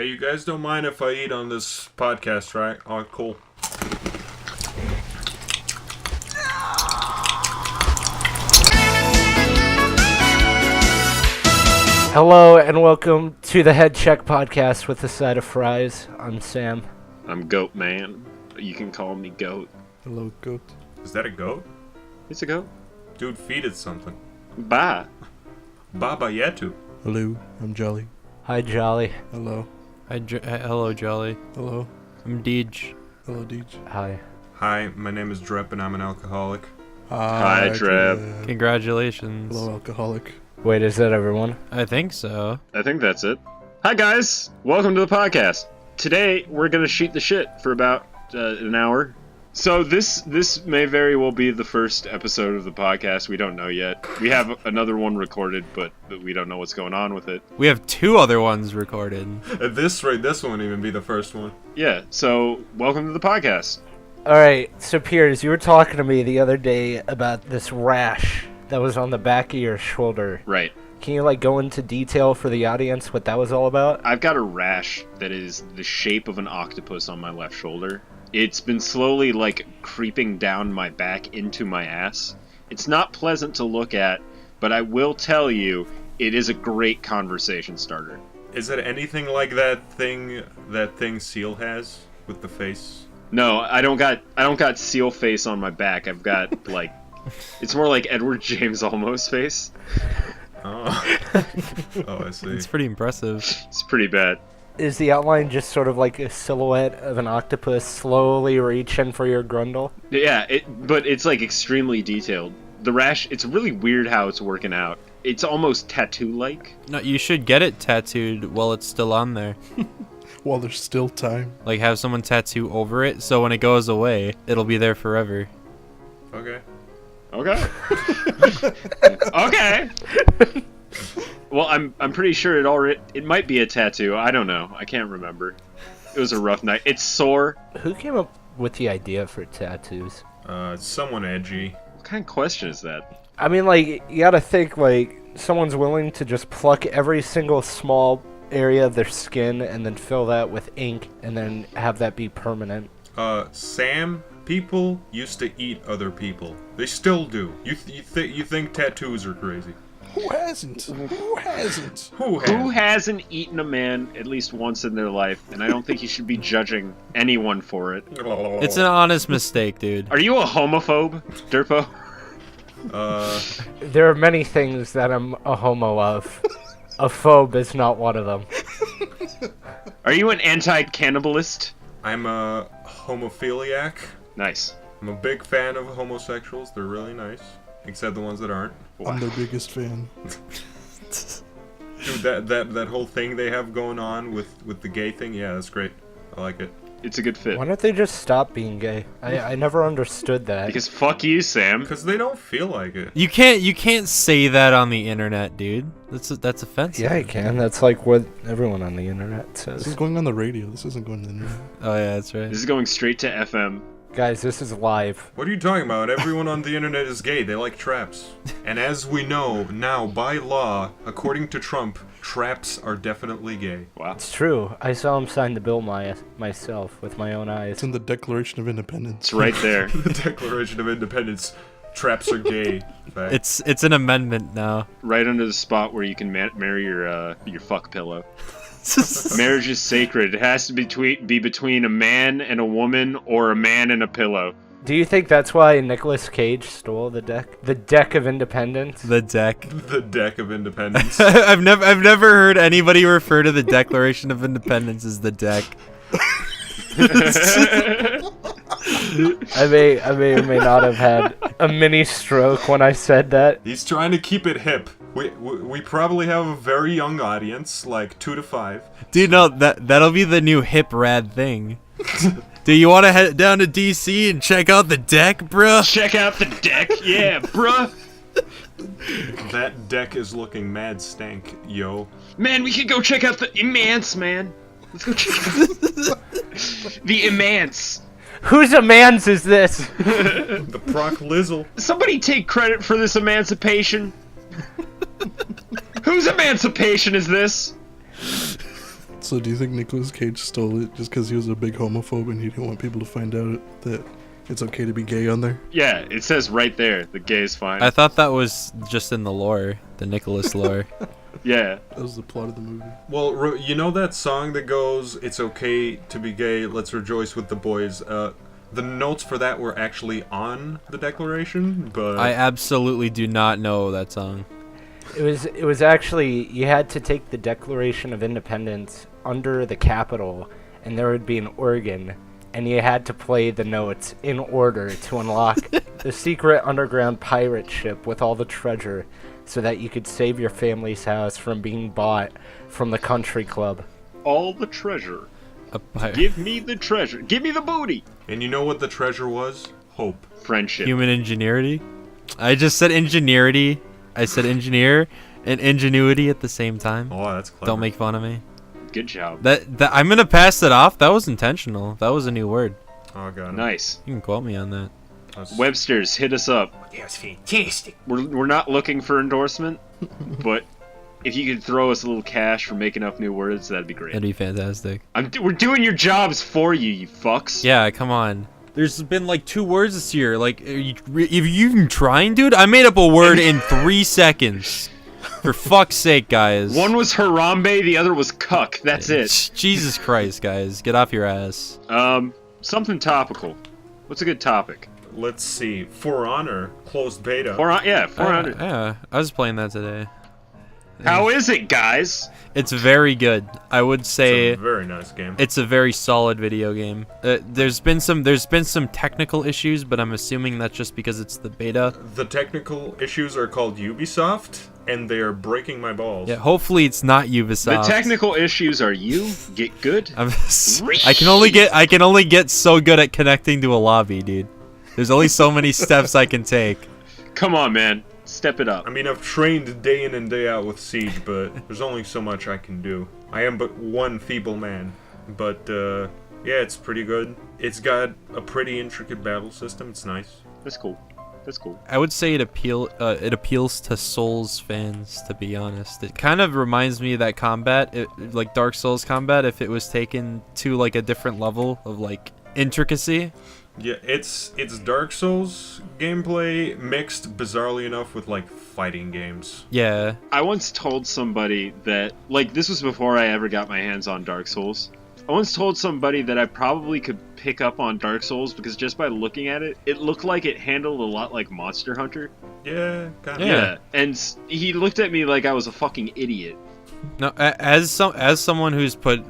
Hey, you guys don't mind if I eat on this podcast, right? Oh, cool. Hello and welcome to the Headcheck podcast with a side of fries. I'm Sam. I'm Goat Man. You can call me Goat. Hello, Goat. Is that a goat? It's a goat. Dude, feed it something. Bye. Baba Yetu. Hello, I'm Jolly. Hi, Jolly. Hello. Hello, Jolly. Hello. I'm Deej. Hello, Deej. Hi. Hi, my name is Derp and I'm an alcoholic. Hi, Treb. Congratulations. Hello, alcoholic. Wait, is that everyone? I think so. I think that's it. Hi, guys. Welcome to the podcast. Today, we're going to shoot the shit for about an hour. So this may very well be the first episode of the podcast. We don't know yet. We have another one recorded, but we don't know what's going on with it. We have two other ones recorded. At this rate, this won't even be the first one. Yeah, so welcome to the podcast. Alright, so Piers, you were talking to me the other day about this rash that was on the back of your shoulder. Right. Can you, go into detail for the audience what that was all about? I've got a rash that is the shape of an octopus on my left shoulder. It's been slowly, creeping down my back into my ass. It's not pleasant to look at, but I will tell you, it is a great conversation starter. Is it anything like that thing Seal has with the face? No, I don't got seal face on my back. I've got, it's more like Edward James Olmos face. Oh. Oh, I see. It's pretty impressive. It's pretty bad. Is the outline just sort of like a silhouette of an octopus slowly reaching for your grundle? Yeah, but it's extremely detailed. The rash, it's really weird how it's working out. It's almost tattoo-like. No, you should get it tattooed while it's still on there. While there's still time. Have someone tattoo over it, so when it goes away, it'll be there forever. Okay. Okay. Okay. Well, I'm pretty sure it might be a tattoo. I don't know. I can't remember. It was a rough night. It's sore. Who came up with the idea for tattoos? Someone edgy. What kind of question is that? I mean, you gotta think, someone's willing to just pluck every single small area of their skin and then fill that with ink and then have that be permanent. Sam, people used to eat other people. They still do. You think tattoos are crazy? Who hasn't? Who hasn't? Who hasn't eaten a man at least once in their life? And I don't think you should be judging anyone for it. It's an honest mistake, dude. Are you a homophobe, Derpo? There are many things that I'm a homo of. A phobe is not one of them. Are you an anti-cannibalist? I'm a homophiliac. Nice. I'm a big fan of homosexuals. They're really nice. Except the ones that aren't. I'm their biggest fan. Dude, that whole thing they have going on with the gay thing, yeah, that's great. I like it. It's a good fit. Why don't they just stop being gay? I never understood that. Because fuck you, Sam. Because they don't feel like it. You can't say that on the internet, dude. That's offensive. Yeah, I can. That's what everyone on the internet This is says. going on the radio. This isn't going to the internet. Oh yeah, that's right. This is going straight to FM. Guys, this is live. What are you talking about? Everyone on the internet is gay. They like traps. And as we know, now, by law, according to Trump, traps are definitely gay. Wow. It's true. I saw him sign the bill myself with my own eyes. It's in the Declaration of Independence. It's right there. The Declaration of Independence. Traps are gay. Fact. It's an amendment now. Right under the spot where you can marry your fuck pillow. Marriage is sacred. It has to be between a man and a woman or a man and a pillow. Do you think that's why Nicolas Cage stole the deck? The deck of independence? The deck. The Deck of Independence. I've never heard anybody refer to the Declaration of Independence as the deck. I may or may not have had a mini stroke when I said that. He's trying to keep it hip. We probably have a very young audience, 2 to 5. Dude, no, that'll be the new hip rad thing. Do you want to head down to DC and check out the deck, bruh? Check out the deck, yeah, bruh. That deck is looking mad stank, yo. Man, we could go check out the Imance, man. Let's go check out the Imance. Whose amans is this? The Proc Lizzle. Somebody take credit for this emancipation. Whose emancipation is this? Also, do you think Nicolas Cage stole it just because he was a big homophobe and he didn't want people to find out that it's okay to be gay on there? Yeah, it says right there, the gay is fine. I thought that was just in the lore, the Nicholas lore. Yeah. That was the plot of the movie. Well, you know that song that goes, "It's okay to be gay, let's rejoice with the boys." The notes for that were actually on the Declaration, but I absolutely do not know that song. It was actually, you had to take the Declaration of Independence under the Capitol, and there would be an organ, and you had to play the notes in order to unlock the secret underground pirate ship with all the treasure, so that you could save your family's house from being bought from the country club. All the treasure. A Give me the treasure. Give me the booty. and you know what the treasure was? Hope. Friendship. Human ingenuity? I just said ingenuity. I said engineer and ingenuity at the same time. Oh, that's clever. Don't make fun of me. Good job. That I'm gonna pass that off. That was intentional. That was a new word. Oh, God. Nice. You can quote me on that. That's- Webster's, hit us up. That was fantastic. We're not looking for endorsement, but if you could throw us a little cash for making up new words, that'd be great. That'd be fantastic. We're doing your jobs for you, you fucks. Yeah, come on. There's been like 2 words this year. Like, if you even trying, dude? I made up a word in 3 seconds. For fuck's sake, guys. One was Harambe, the other was cuck. That's it. Jesus Christ, guys. Get off your ass. Something topical. What's a good topic? Let's see. For Honor, closed beta. For Honor. Yeah, I was playing that today. How is it, guys? It's very good. I would say It's a very nice game. it's a very solid video game. There's been some technical issues, but I'm assuming that's just because it's the beta. The technical issues are called Ubisoft, and they are breaking my balls. Yeah, hopefully it's not The Ubisoft. technical issues are you get good. I can only get so good at connecting to a lobby, dude. There's only so many steps I can take. Come on, man. Step it up. I mean, I've trained day in and day out with Siege, but there's only so much I can do. I am but one feeble man. But, yeah, it's pretty good. It's got a pretty intricate battle system. It's nice. That's cool. That's cool. I would say it appeals to Souls fans, to be honest. It kind of reminds me of that combat, like Dark Souls combat, if it was taken to like a different level of like intricacy. Yeah, it's Dark Souls gameplay mixed, bizarrely enough, with, like, fighting games. Yeah. I once told somebody that, like, this was before I ever got my hands on Dark Souls. I once told somebody that I probably could pick up on Dark Souls because just by looking at it, it looked like it handled a lot like Monster Hunter. Yeah, kind of. Yeah. And he looked at me like I was a fucking idiot. No, as someone who's put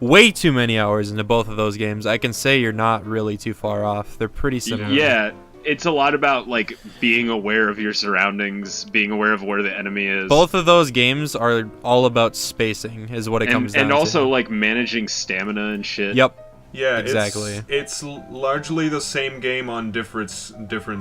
way too many hours into both of those games, I can say you're not really too far off. They're pretty similar. Yeah, it's a lot about, like, being aware of your surroundings, being aware of where the enemy is. Both of those games are all about spacing, is what it comes down and to. also, like, managing stamina and shit. Yep. Yeah, Exactly. It's largely the same game on different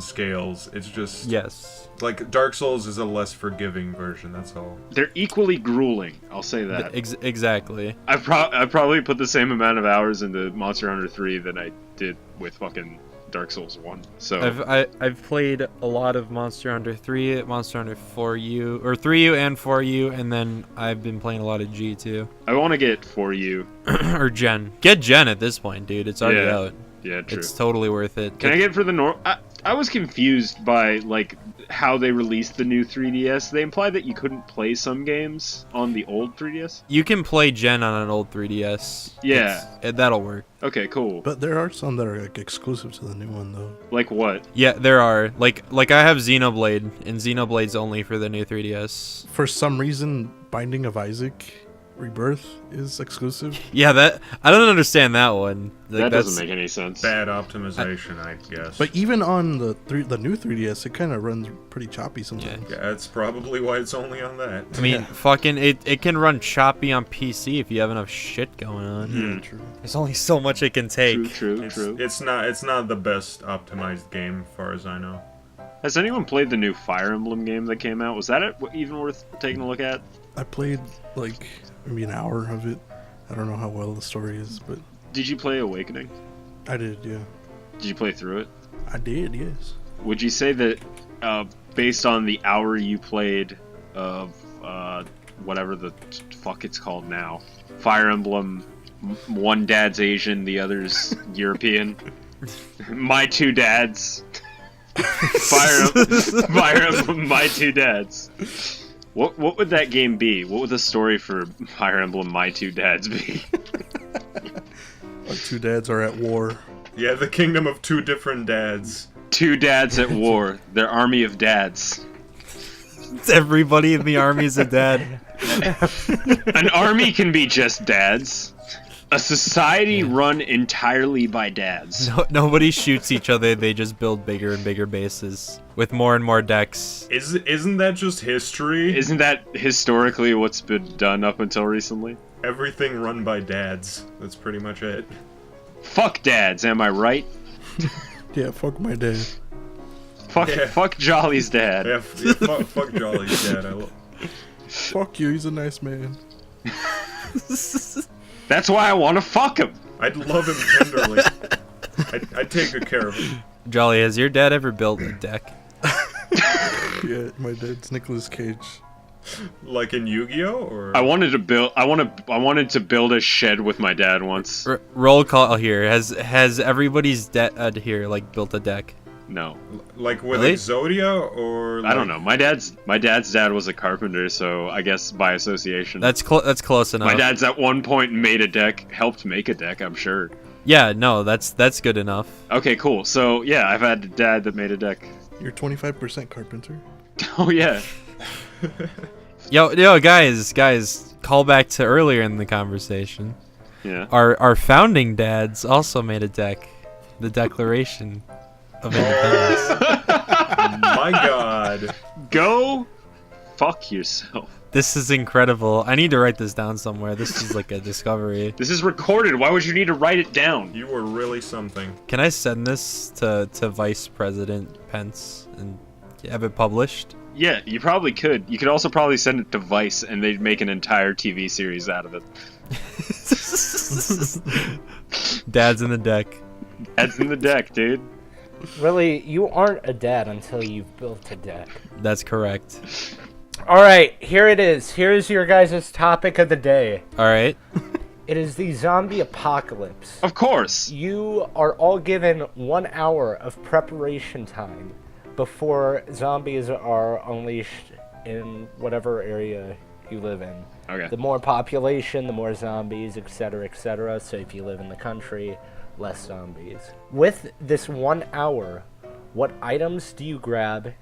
scales. It's just Yes. like Dark Souls is a less forgiving version. That's all. They're equally grueling, I'll say that. Exactly. I probably put the same amount of hours into Monster Hunter 3 than I did with fucking Dark Souls 1. So I've played a lot of Monster Hunter 3, Monster Hunter 4U, or 3U and 4U, and then I've been playing a lot of G too. I want to get for you. Or Gen. Get Gen at this point, dude. It's already out. Yeah, true. It's totally worth it. Can I get it for the normal? I was confused by, like, how they released the new 3DS. They implied that you couldn't play some games on the old 3DS. You can play Gen on an old 3DS. Yeah. That'll work. Okay, cool. But there are some that are like exclusive to the new one though. Like what? Yeah, there are. Like I have Xenoblade, and Xenoblade's only for the new 3DS. For some reason, Binding of Isaac Rebirth is exclusive. Yeah, that I don't understand that one. Like, That doesn't make any sense. Bad optimization, I guess. But even on the new 3DS, it kind of runs pretty choppy sometimes. yeah, that's probably why it's only on that. I mean, fucking, it can run choppy on PC if you have enough shit going on. Yeah, true. There's only so much it can take. True. It's not the best optimized game, as far as I know. Has anyone played the new Fire Emblem game that came out? Was that even worth taking a look at? I played like maybe an hour of it. I don't know how well the story is, but Did you play Awakening? I did, yeah. Did you play through it? I did, yes. Would you say that, based on the hour you played of whatever the fuck it's called now, Fire Emblem, one dad's Asian, the other's European. My two dads. Fire Emblem, my two dads. What would that game be? What would the story for Fire Emblem, my two dads be? Our two dads are at war. Yeah, the kingdom of two different dads. Two dads at war. Their army of dads. Everybody in the army is a dad. An army can be just dads. A society run entirely by dads. Nobody shoots each other. They just build bigger and bigger bases with more and more decks. Isn't that just history? Isn't that historically what's been done up until recently? Everything run by dads. That's pretty much it. Fuck dads, am I right? Yeah, fuck my dad. Fuck Jolly's dad. Yeah, fuck Jolly's dad. Fuck you, he's a nice man. That's why I want to fuck him. I'd love him tenderly. I'd take good care of him. Jolly, has your dad ever built a deck? Yeah, my dad's Nicolas Cage. Like in Yu-Gi-Oh, or I wanted to build a shed with my dad once. Roll call here. Has everybody's dad here like built a deck? No. like with Really? Exodia, or I don't know. My dad's dad was a carpenter, so I guess by association. That's close enough. My dad's at one point made a deck, helped make a deck, I'm sure. Yeah, no, that's good enough. Okay, cool. So, yeah, I've had a dad that made a deck. You're 25% carpenter. Oh, yeah. Yo, guys, call back to earlier in the conversation. Yeah. Our founding dads also made a deck, the Declaration of Independence. My God. Go fuck yourself. This is incredible. I need to write this down somewhere. This is like a discovery. This is recorded. Why would you need to write it down? You were really something. Can I send this to Vice President Pence and have it published? Yeah, you probably could. You could also probably send it to Vice, and they'd make an entire TV series out of it. Dad's in the deck. That's in the deck, dude. Really, you aren't a dad until you've built a deck. That's correct. All right, here it is. Here's your guys' topic of the day. All right. It is the zombie apocalypse. Of course. You are all given 1 hour of preparation time before zombies are unleashed in whatever area you live in. Okay. The more population, the more zombies, etc., etc. So if you live in the country, less zombies. With this 1 hour, what items do you grab?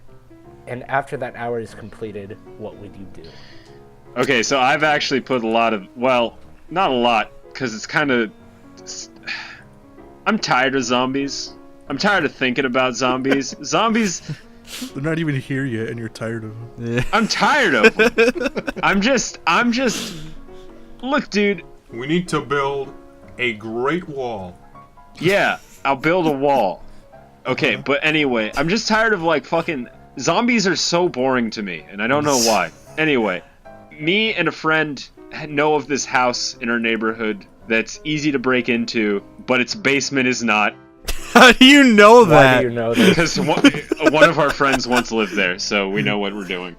And after that hour is completed, what would you do? Okay, so I've actually put a lot of, well, not a lot, because it's kind of, I'm tired of zombies. I'm tired of thinking about zombies. Zombies, They're not even here yet, and you're tired of them. Yeah. I'm tired of them. I'm just, look, dude, We need to build a great wall. yeah, I'll build a wall. Okay, but anyway, I'm just tired of, like, fucking, zombies are so boring to me, and I don't know why. Anyway, me and a friend know of this house in our neighborhood that's easy to break into, but its basement is not. How do you know Why that? do you know this? Because one of our friends once lived there, so we know what we're doing.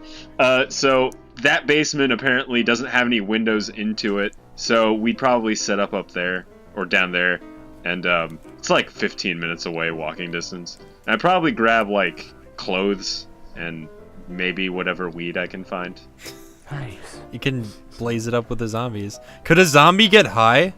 So that basement apparently doesn't have any windows into it, so we'd probably set up there, or down there, and it's like 15 minutes away walking distance. And I'd probably grab, like, clothes and maybe whatever weed I can find. Nice. You can blaze it up with the zombies. Could a zombie get high?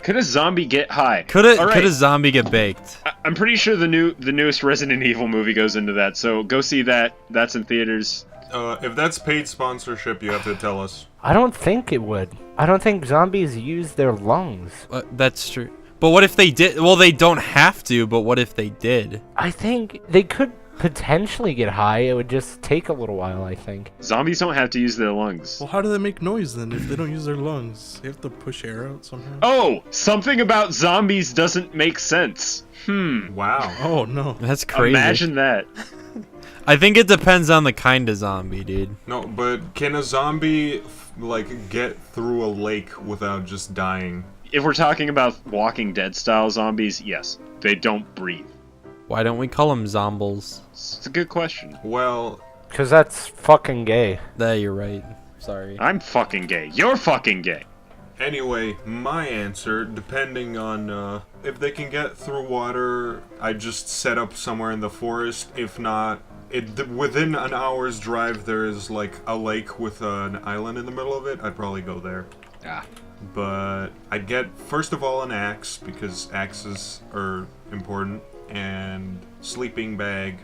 Could a zombie get high? Could Alright, a zombie get baked? I'm pretty sure the newest Resident Evil movie goes into that, so go see that. That's in theaters. If that's paid sponsorship, you have to tell us. I don't think it would. I don't think zombies use their lungs. That's true. But what if they did? Well, they don't have to, but what if they did? I think they could potentially get high. It would just take a little while, I think. Zombies don't have to use their lungs. Well, how do they make noise then if they don't use their lungs? They have to push air out somehow? Oh, something about zombies doesn't make sense. Wow. Oh, no. That's crazy. Imagine that. I think it depends on the kind of zombie, dude. No, but can a zombie, like, get through a lake without just dying? If we're talking about Walking Dead style zombies, yes. They don't breathe. Why don't we call them zombles? It's a good question. Well, Because that's fucking gay. You're right. Sorry. I'm fucking gay. You're fucking gay. Anyway, my answer, depending on if they can get through water, I just set up somewhere in the forest. If not, within an hour's drive, there is like a lake with an island in the middle of it. I'd probably go there. Ah. But I'd get, first of all, an axe, because axes are important, and sleeping bag,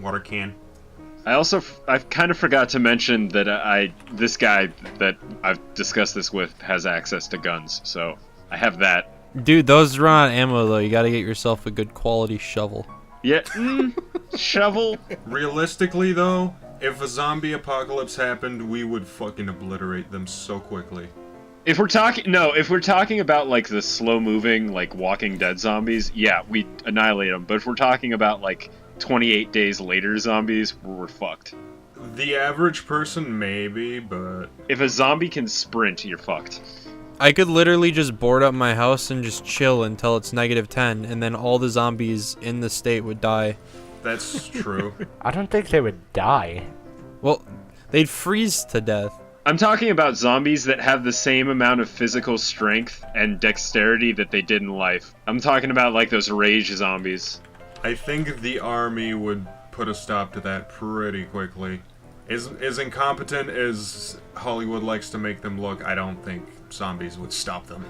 water can. I kind of forgot to mention that this guy that I've discussed this with has access to guns, so I have that. Dude, those run on ammo though. You gotta get yourself a good quality shovel. Yeah, shovel. Realistically, though, if a zombie apocalypse happened, we would fucking obliterate them so quickly. If we're talking about like the slow-moving, like Walking Dead zombies, yeah, we annihilate them. But if we're talking about like 28 days later zombies, we're fucked. The average person, maybe, but... If a zombie can sprint, you're fucked. I could literally just board up my house and just chill until it's -10, and then all the zombies in the state would die. That's true. I don't think they would die. Well, they'd freeze to death. I'm talking about zombies that have the same amount of physical strength and dexterity that they did in life. I'm talking about like those rage zombies. I think the army would put a stop to that pretty quickly. As incompetent as Hollywood likes to make them look, I don't think zombies would stop them.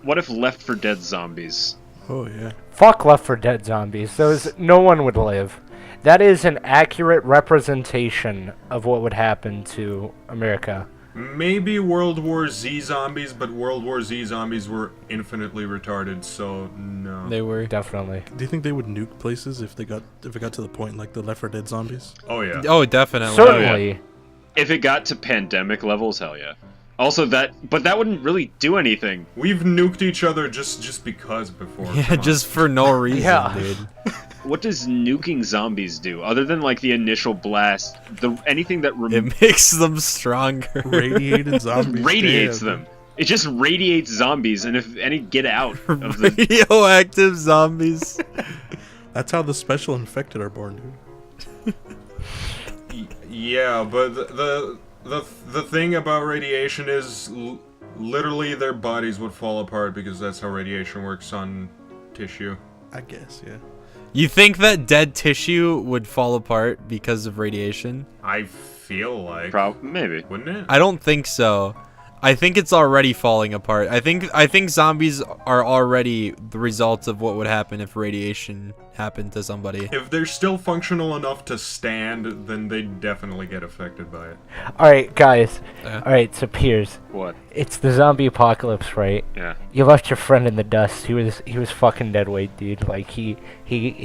What if Left 4 Dead zombies? Oh yeah. Fuck Left 4 Dead zombies. No one would live. That is an accurate representation of what would happen to America. Maybe World War Z zombies, but World War Z zombies were infinitely retarded, so no. They were. Definitely. Do you think they would nuke places if it got to the point like the Left 4 Dead zombies? Oh yeah. Oh, definitely. Certainly. If it got to pandemic levels, hell yeah. Also but that wouldn't really do anything. We've nuked each other just because before. Yeah, just for no reason, Yeah. dude. What does nuking zombies do other than like the initial blast? Anything that It makes them stronger. Radiated zombies. radiates damn. them. It just radiates zombies, and if any get out of the Radioactive zombies. That's how the special infected are born, dude. Yeah, but the thing about radiation is literally their bodies would fall apart because that's how radiation works on tissue. I guess, yeah. You think that dead tissue would fall apart because of radiation? I feel like maybe. wouldn't it? I don't think so. I think it's already falling apart. I think zombies are already the result of what would happen if radiation happened to somebody. If they're still functional enough to stand, then they definitely get affected by it. Alright, guys. Yeah. Alright, so Piers. What? It's the zombie apocalypse, right? Yeah. You left your friend in the dust. He was fucking dead weight, dude. Like he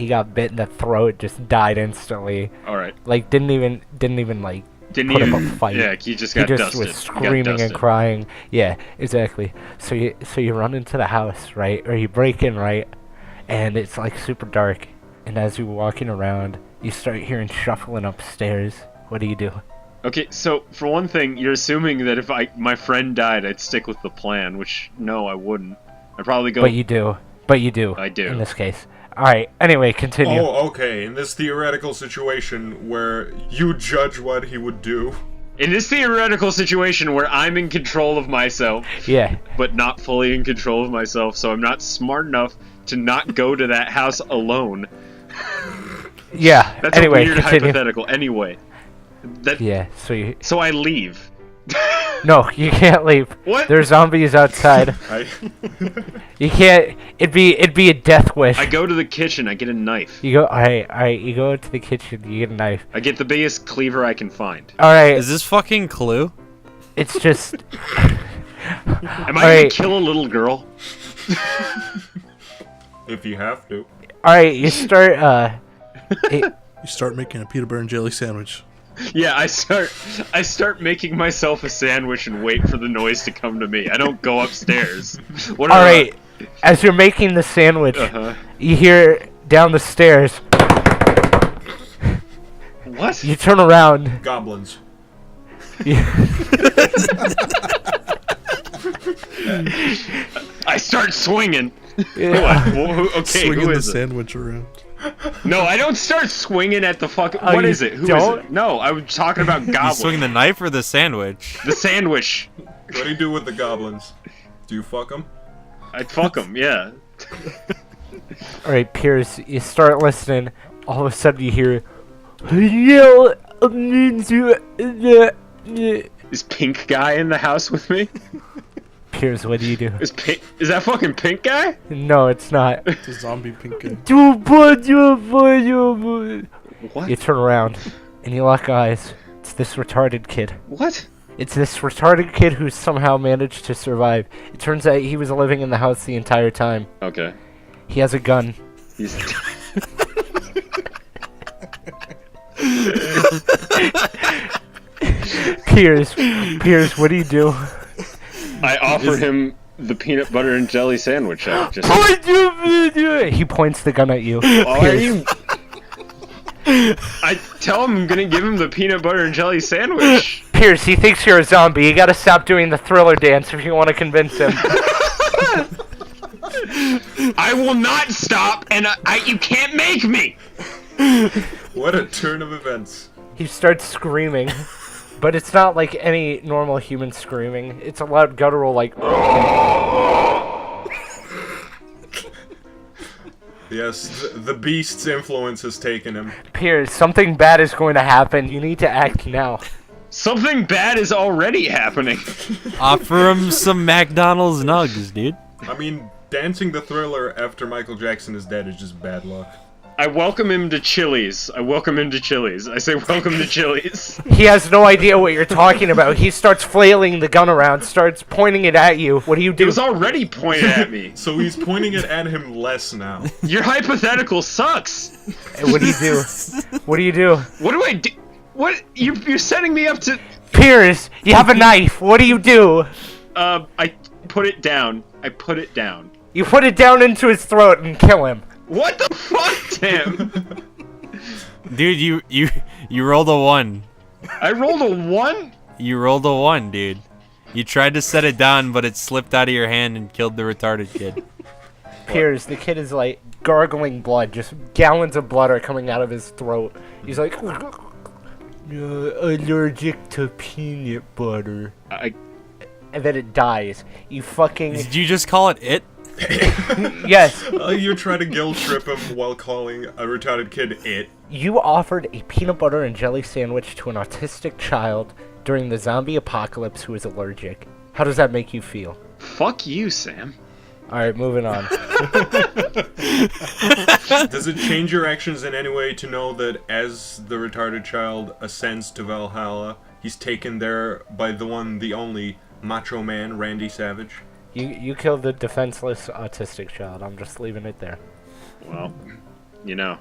got bit in the throat, just died instantly. All right. Like didn't even like Didn't put even up a fight. Yeah, he just He got just dusted. was He got screaming and dusted. crying. Yeah, exactly. So you run into the house, right? Or you break in, right? And it's like super dark. And as you're walking around, you start hearing shuffling upstairs. What do you do? Okay, so for one thing, you're assuming that if my friend died, I'd stick with the plan, which no, I wouldn't. I'd probably go. But you do. I do. In this case. Alright, anyway, continue. Oh, okay. In this theoretical situation where you judge what he would do. In this theoretical situation where I'm in control of myself, Yeah. but not fully in control of myself, so I'm not smart enough to not go to that house alone. Yeah. That's anyway, a weird continue. hypothetical. Anyway, Yeah, so I leave. No, you can't leave. What? There's zombies outside. You can't. It'd be a death wish. I go to the kitchen. I get a knife. You go. Alright. You go into the kitchen. You get a knife. I get the biggest cleaver I can find. Alright. Is this fucking Clue? It's just. Am I gonna Alright. kill a little girl? If you have to. Alright. You start. You start making a peanut butter and jelly sandwich. Yeah, I start making myself a sandwich and wait for the noise to come to me. I don't go upstairs. What are Alright. As you're making the sandwich, Uh-huh. you hear down the stairs. What? You turn around. Goblins. I start swinging. Yeah. Okay, Swinging who the is it? sandwich around. No, I don't start swinging at the fucking. Oh, What you is it? Who is don't? it? No, I was talking about You goblins. swing the knife or the sandwich? The sandwich. What do you do with the goblins? Do you fuck them? I'd fuck them, yeah. All right, Piers, you start listening. All of a sudden, you hear, "Yell, Is Pink Guy in the house with me? Piers, what do you do? Is that fucking Pink Guy? No, it's not. It's a zombie pink guy. What? You turn around and you lock eyes. It's this retarded kid. What? It's this retarded kid who somehow managed to survive. It turns out he was living in the house the entire time. Okay. He has a gun. He's... Piers, what do you do? I offer him the peanut butter and jelly sandwich. He points the gun at you. Why are you... I tell him I'm gonna give him the peanut butter and jelly sandwich. Piers, he thinks you're a zombie. You gotta stop doing the Thriller dance if you want to convince him. I will not stop, and you can't make me. What a turn of events. He starts screaming, but it's not like any normal human screaming. It's a loud guttural, like... Yes, the beast's influence has taken him. Piers, something bad is going to happen. You need to act now. Something bad is already happening. Offer him some McDonald's nugs, dude. I mean, dancing the Thriller after Michael Jackson is dead is just bad luck. I welcome him to Chili's. I say welcome to Chili's. He has no idea what you're talking about. He starts flailing the gun around, starts pointing it at you. What do you do? It was already pointed at me. So he's pointing it at him less now. Your hypothetical sucks. Hey, what do you do? What do you do? What do I do? What? You're setting me up to... Piers, you have a knife. What do you do? I put it down. You put it down into his throat and kill him. What the fuck, Tim? Dude, you rolled a 1. I rolled a 1? You rolled a 1, dude. You tried to set it down, but it slipped out of your hand and killed the retarded kid. Piers, the kid is like gargling blood. Just gallons of blood are coming out of his throat. He's like, allergic to peanut butter. And then it dies. You fucking... Did you just call it it? Yes. You're trying to guilt trip him while calling a retarded kid it. You offered a peanut butter and jelly sandwich to an autistic child during the zombie apocalypse who is allergic. How does that make you feel? Fuck you, Sam. Alright, moving on. Does it change your actions in any way to know that as the retarded child ascends to Valhalla, he's taken there by the one, the only Macho Man, Randy Savage? You killed the defenseless autistic child. I'm just leaving it there. Well, you know,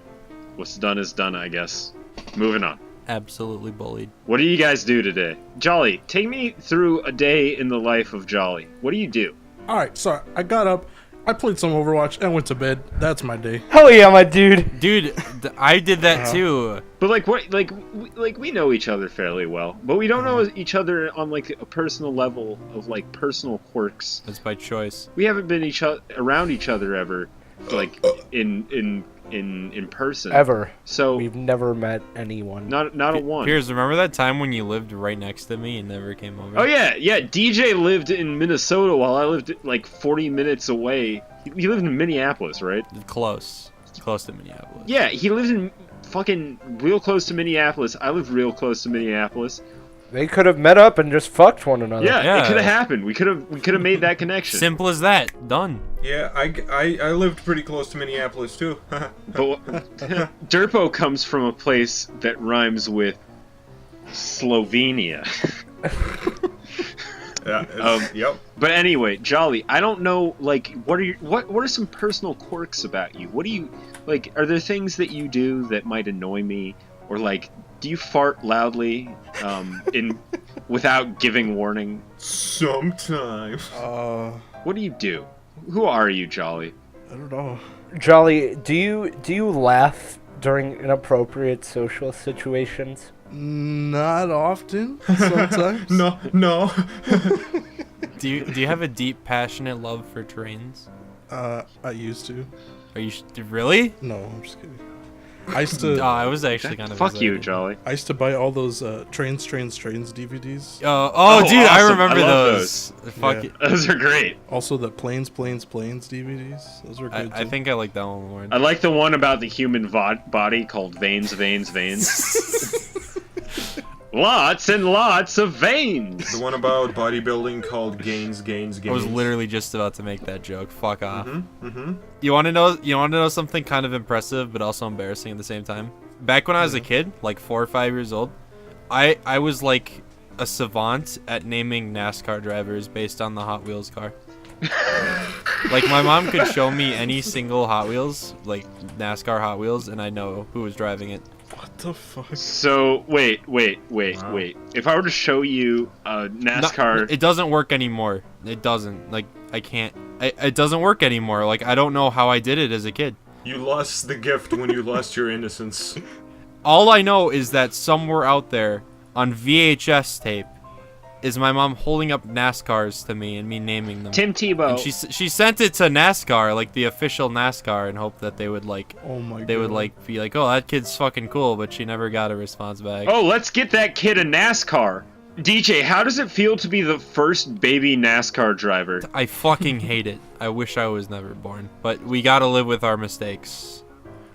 what's done is done, I guess. Moving on. Absolutely bullied. What do you guys do today? Jolly, take me through a day in the life of Jolly. What do you do? Alright, so I got up, I played some Overwatch, and went to bed. That's my day. Hell yeah, my dude. Dude, I did that too. But like what? Like we know each other fairly well, but we don't know each other on like a personal level of like personal quirks. That's by choice. We haven't been around each other ever, like in person. Ever. So We've never met anyone. not a one. Piers, remember that time when you lived right next to me and never came over? Oh yeah. DJ lived in Minnesota while I lived like 40 minutes away. He lived in Minneapolis, right? Close to Minneapolis. Yeah, he lived in fucking real close to Minneapolis. I live real close to Minneapolis. They could have met up and just fucked one another. Yeah. It could have happened. We could have made that connection. Simple as that. Done. Yeah, I lived pretty close to Minneapolis too. But Derpo comes from a place that rhymes with Slovenia. Yep. But anyway, Jolly, I don't know, like, what are some personal quirks about you? What do you, like, are there things that you do that might annoy me? Or, like, do you fart loudly, without giving warning? Sometimes. What do you do? Who are you, Jolly? I don't know. Jolly, do you laugh during inappropriate social situations? Not often. Sometimes. No. Do you have a deep, passionate love for trains? I used to. Are you really? No, I'm just kidding. I used to. I was actually kind of. Fuck you, excited. Jolly. I used to buy all those Trains DVDs. Oh, dude, I awesome. remember I love those. Fuck Yeah. it. Those are great. Also, the Planes DVDs. Those were good. I too. think I like that one more. I like the one about the human body called Veins, Veins, Veins. Lots and lots of veins. The one about bodybuilding called Gains. I was literally just about to make that joke. Fuck off. Mm-hmm. You want to know something kind of impressive but also embarrassing at the same time? Back when I was a kid, like 4 or 5 years old, I was like a savant at naming NASCAR drivers based on the Hot Wheels car. Like my mom could show me any single Hot Wheels, like NASCAR Hot Wheels, and I know who was driving it. What the fuck? So wait. Wow. If I were to show you a NASCAR, It doesn't work anymore. It doesn't. Like I can't. It doesn't work anymore. Like I don't know how I did it as a kid. You lost the gift when you lost your innocence. All I know is that somewhere out there on VHS tape is my mom holding up NASCARs to me and me naming them. Tim Tebow. And she sent it to NASCAR, like the official NASCAR, and hoped that they would like Oh my god. they would like be like, oh, that kid's fucking cool, but she never got a response back. Oh, let's get that kid a NASCAR. DJ, how does it feel to be the first baby NASCAR driver? I fucking hate it. I wish I was never born, but we gotta live with our mistakes.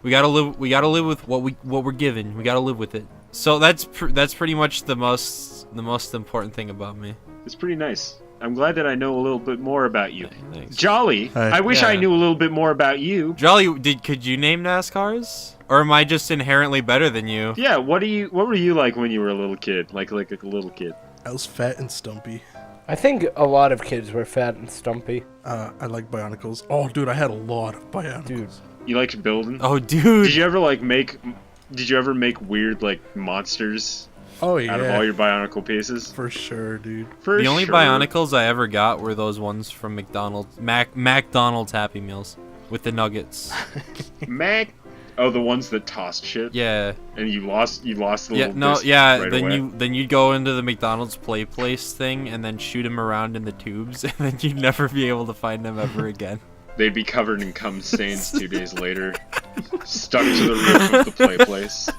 We gotta live with what we're given. We gotta live with it. So that's pretty much the most important thing about me. It's pretty nice. I'm glad that I know a little bit more about you. Thanks. Jolly, Hi. I wish I Yeah. knew a little bit more about you. Jolly, could you name NASCARs? Or am I just inherently better than you? Yeah, what were you like when you were a little kid? Like a little kid. I was fat and stumpy. I think a lot of kids were fat and stumpy. I like Bionicles. Oh, dude, I had a lot of Bionicles. Dude. You liked building? Oh, dude. Did you ever make weird like monsters Oh yeah. out of all your Bionicle pieces? For sure, dude. For The only sure. Bionicles I ever got were those ones from McDonald's, McDonald's Happy Meals with the nuggets. Mac. Oh, the ones that tossed shit. Yeah. And you lost the Yeah, little no, disc yeah. right then away. you'd go into the McDonald's play place thing and then shoot him around in the tubes, and then you'd never be able to find him ever again. They'd be covered in cum stains 2 days later, stuck to the roof of the play place.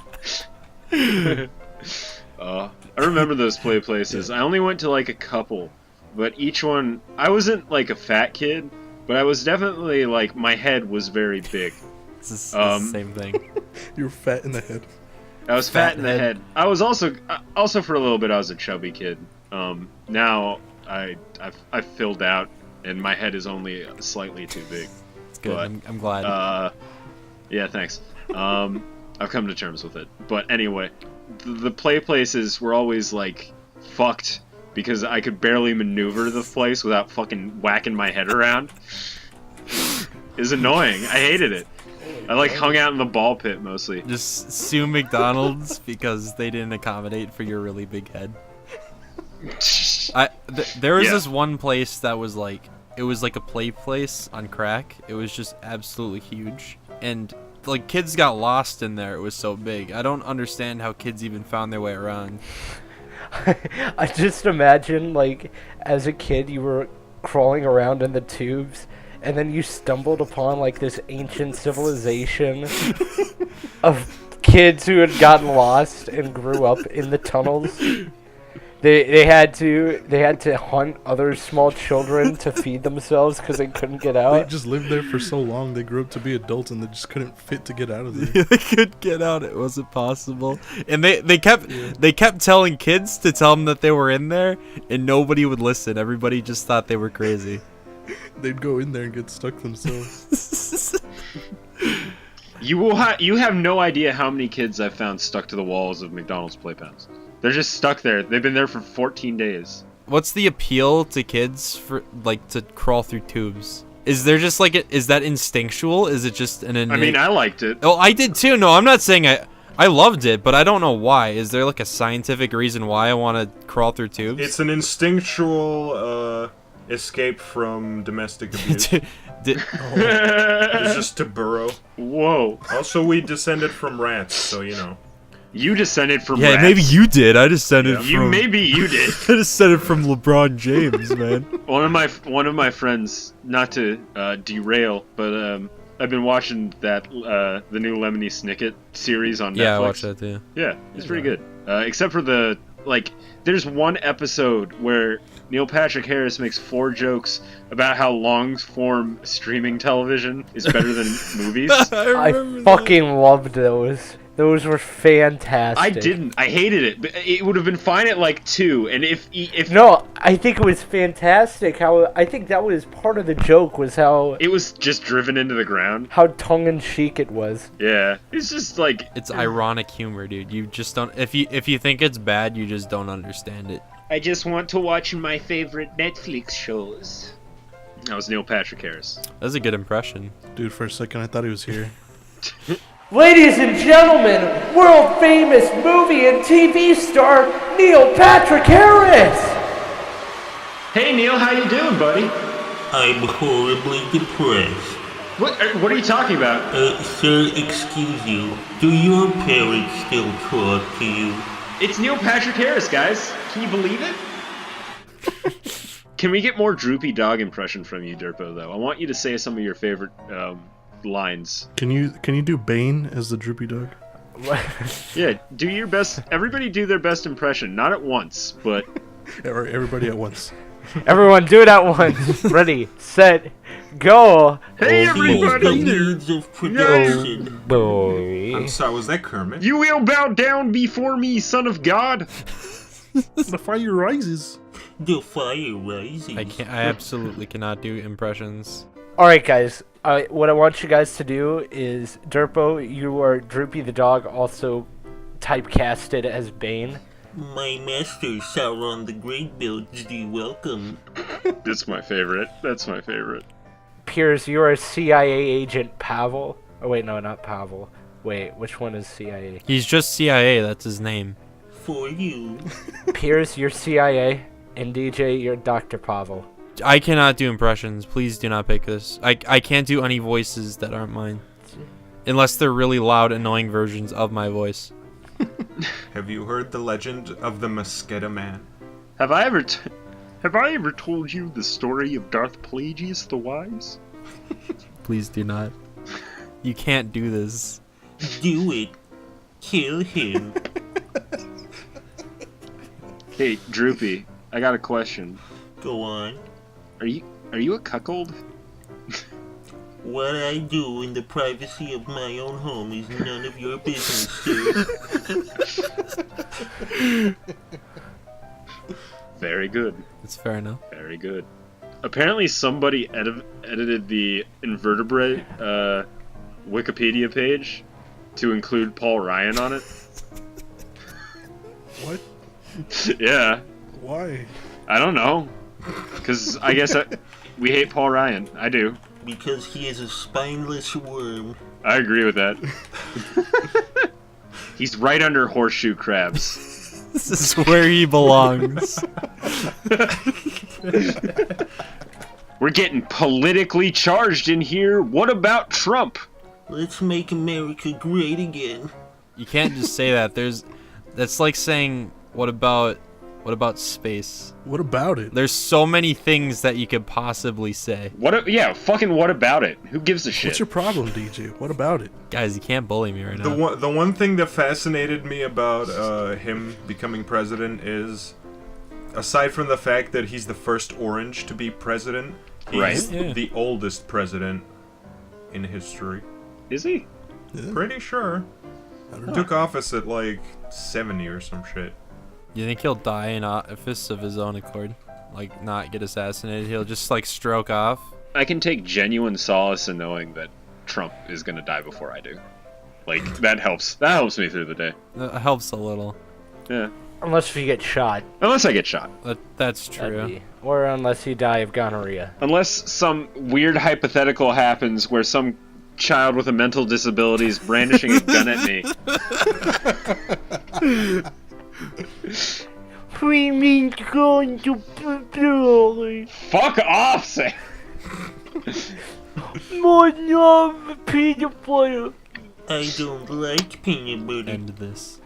I remember those play places. I only went to like a couple, but each one, I wasn't like a fat kid, but I was definitely like, my head was very big. It's the same thing. You were fat in the head. I was fat in the head. I was also for a little bit I was a chubby kid. Now I've filled out and my head is only slightly too big. It's good. But, I'm glad. Yeah, thanks. I've come to terms with it. But anyway, the play places were always like fucked because I could barely maneuver the place without fucking whacking my head around. It was annoying. I hated it. I like hung out in the ball pit mostly. Just sue McDonald's because they didn't accommodate for your really big head. There was Yeah. this one place that was like, it was like a play place on crack. It was just absolutely huge, and like kids got lost in there. It was so big. I don't understand how kids even found their way around. I just imagine, like, as a kid, you were crawling around in the tubes, and then you stumbled upon, like, this ancient civilization of kids who had gotten lost and grew up in the tunnels. They had to hunt other small children to feed themselves because they couldn't get They out. just lived there for so long. They grew up to be adults and they just couldn't fit to get out of there. They could get out. It wasn't possible, and they kept telling kids to tell them that they were in there, and nobody would listen. Everybody just thought they were crazy. They'd go in there and get stuck themselves. You have no idea how many kids I've found stuck to the walls of McDonald's playpens. They're just stuck there. They've been there for 14 days. What's the appeal to kids for like to crawl through tubes? Is there just like is that instinctual? Is it just an innate... I mean, I liked it. Oh, I did too. No, I'm not saying I loved it, but I don't know why. Is there like a scientific reason why I want to crawl through tubes? It's an instinctual escape from domestic abuse. It's just to burrow. Whoa. Also, we descended from rats, so you know. You descended from yeah, rats. maybe you did. I descended from. Maybe you did. I descended from LeBron James, man. One of my friends, not to derail, but I've been watching that the new Lemony Snicket series on Netflix. Yeah, I watched that too. Yeah, it's pretty good. Except for there's one episode where Neil Patrick Harris makes 4 jokes about how long-form streaming television is better than movies. I fucking loved those. Those were fantastic. I didn't. I hated it. But it would have been fine at like 2, and if No, I think it was fantastic. I think that was part of the joke was how it was just driven into the ground. how tongue-in-cheek it was. Yeah, it's just like It's ironic humor, dude. You just don't. If you think it's bad, you just don't understand it. I just want to watch my favorite Netflix shows. That was Neil Patrick Harris. That's a good impression. Dude, for a second I thought he was here. Ladies and gentlemen, world-famous movie and TV star Neil Patrick Harris! Hey Neil, how you doing, buddy? I'm horribly depressed. What are you talking about? Sir, excuse you. Do your parents still talk to you? It's Neil Patrick Harris, guys. Can you believe it? Can we get more droopy dog impression from you, Derpo, though? I want you to say some of your favorite lines. Can you do Bane as the droopy dog? Yeah, do your best. Everybody do their best impression. Not at once, but... Or everybody at once. Everyone, do it at once. Ready, set, go. Hey, The everybody! needs of production. Boy. I'm sorry, was that Kermit? You will bow down before me, son of God! The fire rises. The fire rises. I absolutely cannot do impressions. Alright, guys. What I want you guys to do is, Derpo, you are Droopy the dog, also typecasted as Bane. My master, Sauron the Great, builds thee welcome. That's my favorite. That's my favorite. Piers, you are CIA agent Pavel. Oh, wait, no, not Pavel. Wait, which one is CIA? He's just CIA. That's his name. For you. Piers, you're CIA, and DJ, you're Dr. Pavel. I cannot do impressions. Please do not pick this. I can't do any voices that aren't mine. Unless they're really loud, annoying versions of my voice. Have you heard the legend of the Mosquito Man? Have I ever told you the story of Darth Plagueis the Wise? Please do not. You can't do this. Do it. Kill him. Hey, Droopy, I got a question. Go on. Are you a cuckold? What I do in the privacy of my own home is none of your business, sir. Very good. It's fair enough. Very good. Apparently somebody edited the invertebrate Wikipedia page to include Paul Ryan on it. What? Yeah. Why? I don't know. Because I guess we hate Paul Ryan. I do. Because he is a spineless worm. I agree with that. He's right under horseshoe crabs. This is where he belongs. We're getting politically charged in here. What about Trump? Let's make America great again. You can't just say that. That's like saying, what about space? What about it? There's so many things that you could possibly say. What about it? Who gives a shit? What's your problem, DJ? What about it? Guys, you can't bully me right now. The one thing that fascinated me about him becoming president is, aside from the fact that he's the first orange to be president, he's Right. Yeah. the oldest president in history. Is he? Yeah, Pretty sure. I don't know. Took office at like 70 or some shit. You think he'll die in office of his own accord? Like, not get assassinated? He'll just, like, stroke off? I can take genuine solace in knowing that Trump is gonna die before I do. Like, that helps. That helps me through the day. It helps a little. Yeah. Unless you get shot. Unless I get shot. That's That'd true. be. Or unless you die of gonorrhea. Unless some weird hypothetical happens where some child with a mental disability is brandishing a gun at me. We mean going to blow. Fuck off, Sam! More love, peanut butter. I don't like peanut butter. End this.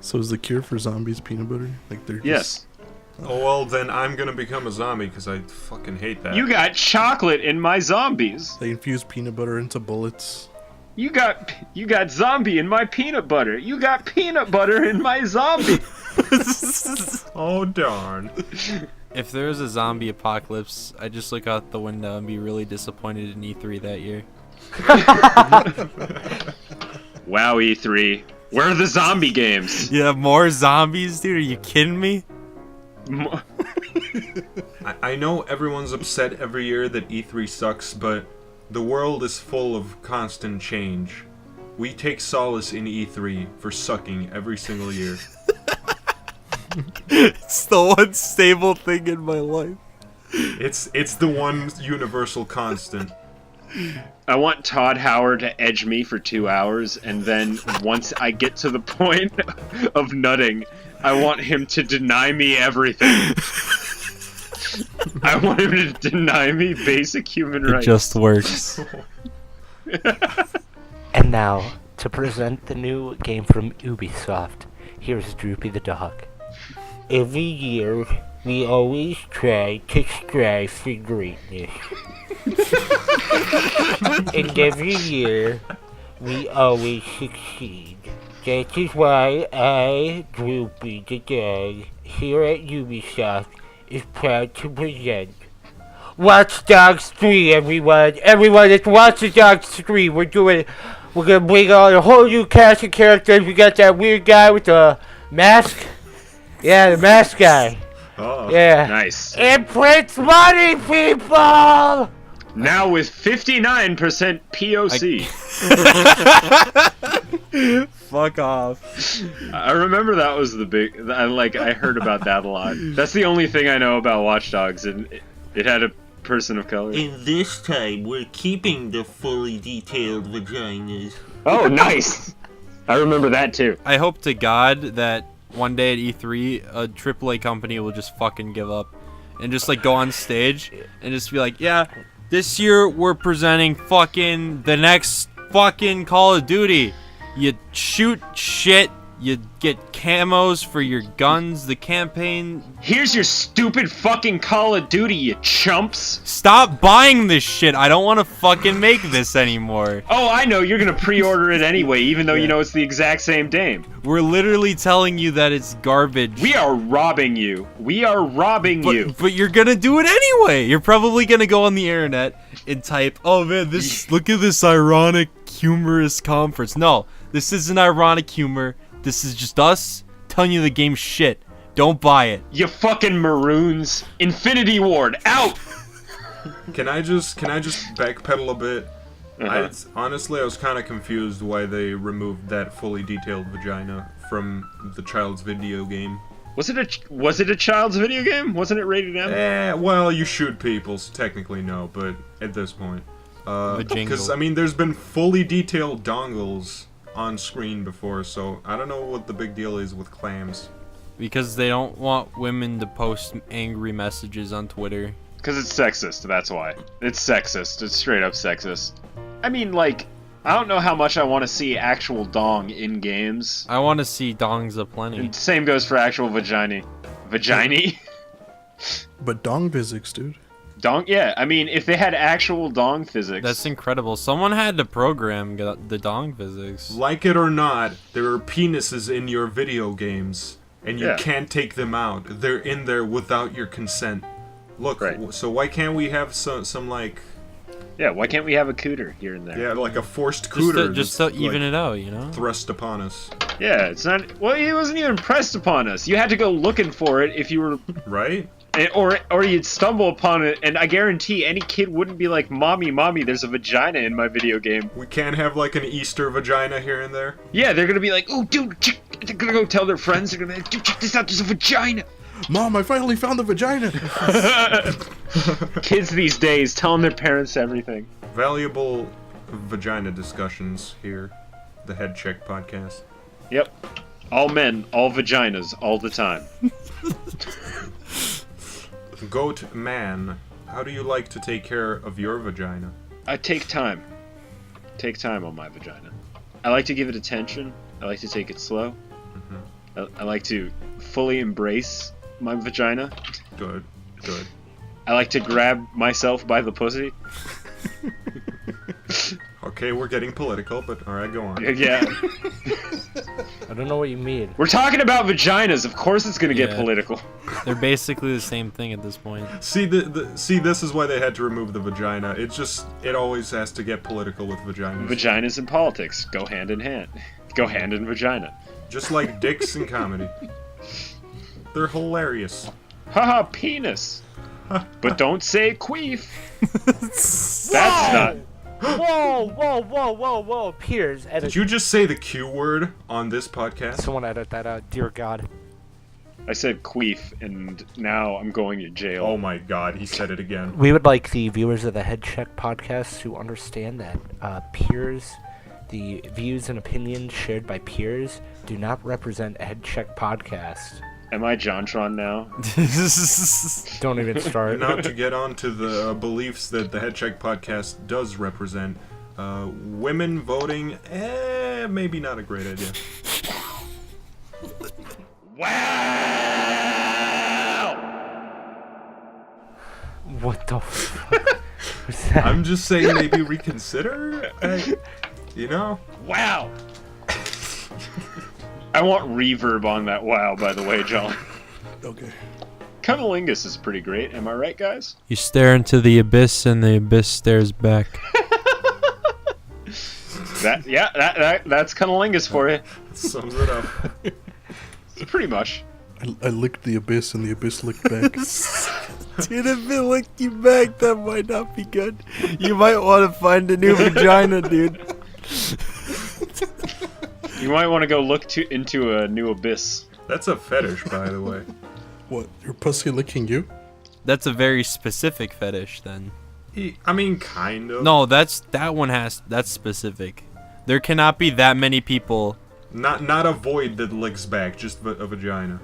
So is the cure for zombies peanut butter? Like they're just... Yes. Oh, well, then I'm gonna become a zombie because I fucking hate that. You got chocolate in my zombies. They infuse peanut butter into bullets. You got zombie in my peanut butter. You got peanut butter in my zombie. Oh, darn. If there was a zombie apocalypse, I'd just look out the window and be really disappointed in E3 that year. Wow, E3. Where are the zombie games? You have more zombies, dude? Are you kidding me? I know everyone's upset every year that E3 sucks, but the world is full of constant change. We take solace in E3 for sucking every single year. It's the one stable thing in my life. It's the one universal constant. I want Todd Howard to edge me for 2 hours, and then once I get to the point of nutting, I want him to deny me everything. I want him to deny me basic human It rights. just works. And now, to present the new game from Ubisoft, here's Droopy the dog. Every year, we always try to strive for greatness. And every year, we always succeed. That is why I, Droopy the dog, here at Ubisoft, is proud to present Watch Dogs 3, everyone! Everyone, it's Watch Dogs 3! We're gonna bring on a whole new cast of characters. We got that weird guy with the mask. Yeah, the mask guy. Oh. Yeah. Nice. It prints money, people! Now with 59% POC. Fuck off. I remember that was the big. I heard about that a lot. That's the only thing I know about Watch Dogs, and it had a person of color. And this time, we're keeping the fully detailed vaginas. Oh, nice. I remember that too. I hope to God that one day at E3, a AAA company will just fucking give up and just like go on stage and just be like, yeah, this year we're presenting fucking the next fucking Call of Duty. You shoot shit, you get camos for your guns, the campaign. Here's your stupid fucking Call of Duty, you chumps. Stop buying this shit. I don't want to fucking make this anymore. Oh, I know, you're gonna pre-order it anyway, even though you know it's the exact same game. We're literally telling you that it's garbage. We are robbing you. We are robbing you. But you're gonna do it anyway. You're probably gonna go on the internet and type, "Oh man, look at this ironic, humorous conference." No, this isn't ironic humor. This is just us telling you the game's shit. Don't buy it. You fucking maroons. Infinity Ward, out! Can I just backpedal a bit? Honestly, I was kind of confused why they removed that fully detailed vagina from the child's video game. Was it a child's video game? Wasn't it rated M? Well, you shoot people, so technically no, but at this point. Because, I mean, there's been fully detailed dongles on screen before, so I don't know what the big deal is with clams. Because they don't want women to post angry messages on Twitter. Because it's sexist, that's why. It's sexist. It's straight up sexist. I mean, like, I don't know how much I want to see actual dong in games. I want to see dongs aplenty. And same goes for actual vagina. Vagina? But dong physics, dude. Dong? Yeah, I mean, if they had actual dong physics. That's incredible. Someone had to program the dong physics. Like it or not, there are penises in your video games, and you can't take them out. They're in there without your consent. Look, so why can't we have some like... Yeah, why can't we have a cooter here and there? Yeah, like a forced cooter. Just to even it out, you know? Thrust upon us. Yeah, it's not... Well, it wasn't even pressed upon us. You had to go looking for it if you were... Right? Or you'd stumble upon it, and I guarantee any kid wouldn't be like, Mommy, there's a vagina in my video game. We can't have like an Easter vagina here and there? Yeah, they're gonna be like, oh, dude, they're gonna go tell their friends, they're gonna be like, dude, check this out, there's a vagina! Mom, I finally found the vagina! Kids these days telling their parents everything. Valuable vagina discussions here. The Headcheck podcast. Yep. All men, all vaginas, all the time. Goat man, how do you like to take care of your vagina? I take time. Take time on my vagina. I like to give it attention. I like to take it slow. I like to fully embrace my vagina. Good. I like to grab myself by the pussy. Okay, we're getting political, but alright, go on. Yeah. I don't know what you mean. We're talking about vaginas. Of course it's gonna get Yeah. political. They're basically the same thing at this point. See, see, this is why they had to remove the vagina. It always has to get political with vaginas. Vaginas and politics go hand in hand. Go hand in vagina. Just like dicks in comedy. They're hilarious. Haha, penis. But don't say queef. That's not... Whoa, Piers, edit. Did you just say the Q word on this podcast? Someone edit that out, dear God. I said queef, and now I'm going to jail. Oh my god, he said it again. We would like the viewers of the Headcheck podcast to understand that Piers, the views and opinions shared by Piers, do not represent a Headcheck podcast. Am I JonTron now? Don't even start. Now to get on to the beliefs that the Headcheck podcast does represent, women voting, maybe not a great idea. Wow! What the fuck was that? I'm just saying maybe reconsider, you know? Wow! I want reverb on that wow, by the way, John. Okay. Cunnilingus is pretty great, am I right, guys? You stare into the abyss and the abyss stares back. That's Cunnilingus for you. Sums it up. Pretty much. I licked the abyss and the abyss licked back. Dude, if it licked you back, that might not be good. You might want to find a new vagina, dude. You might want to go look into a new abyss. That's a fetish, by the way. What? Your pussy licking you? That's a very specific fetish, then. I mean, kind of. No, that's specific. There cannot be that many people. Not a void that licks back, just a vagina.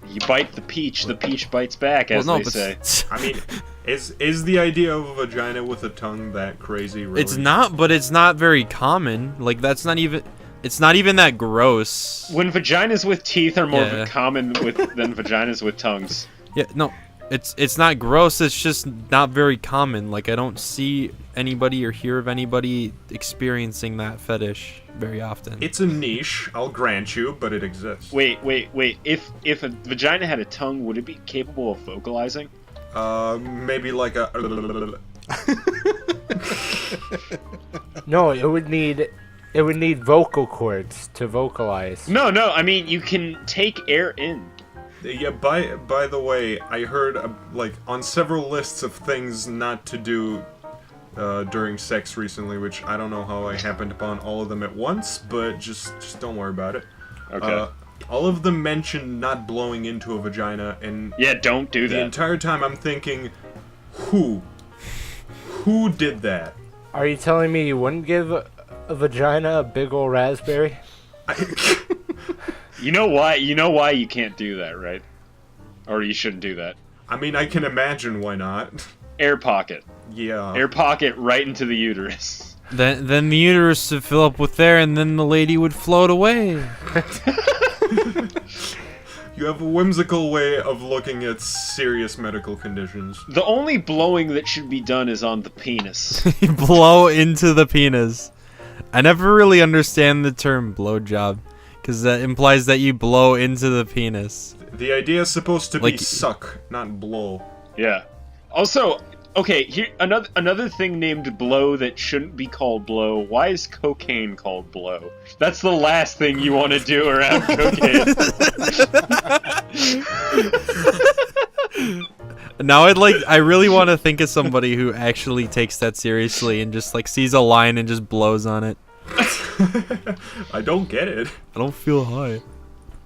You bite the peach bites back, as they say. I mean, is the idea of a vagina with a tongue that crazy? Really? It's not, but it's not very common. Like, that's not even... It's not even that gross. When vaginas with teeth are more common than vaginas with tongues. Yeah, no, it's not gross. It's just not very common. Like, I don't see anybody or hear of anybody experiencing that fetish very often. It's a niche, I'll grant you, but it exists. Wait. If a vagina had a tongue, would it be capable of vocalizing? Maybe like a... No, it would need vocal cords to vocalize. No, I mean, you can take air in. Yeah, by the way, I heard, like, on several lists of things not to do during sex recently, which I don't know how I happened upon all of them at once, but just don't worry about it. Okay. All of them mentioned not blowing into a vagina, and... Yeah, don't do that. The entire time I'm thinking, who did that? Are you telling me you wouldn't give a vagina a big ol' raspberry? You know why you can't do that, right? Or you shouldn't do that. I mean, I can imagine why not. Air pocket. Yeah. Air pocket right into the uterus. Then the uterus would fill up with air, and then the lady would float away. You have a whimsical way of looking at serious medical conditions. The only blowing that should be done is on the penis. You blow into the penis. I never really understand the term blowjob, because that implies that you blow into the penis. The idea is supposed to be Like- suck, not blow. Yeah. Also, okay, here another thing named blow that shouldn't be called blow. Why is cocaine called blow? That's the last thing you want to do around cocaine. Now I really want to think of somebody who actually takes that seriously and just like sees a line and just blows on it. I don't get it. I don't feel high.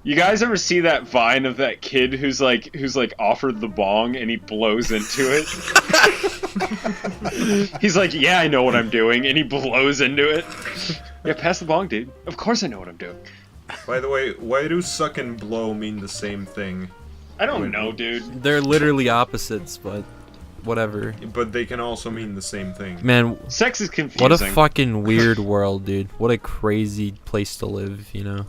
You guys ever see that Vine of that kid who's like offered the bong and he blows into it? He's like, yeah, I know what I'm doing, and he blows into it. Yeah, pass the bong, dude. Of course I know what I'm doing. By the way, why do suck and blow mean the same thing? I don't know, dude. They're literally opposites, but whatever. But they can also mean the same thing. Man, Sex is confusing. what a fucking weird world, dude. What a crazy place to live, you know?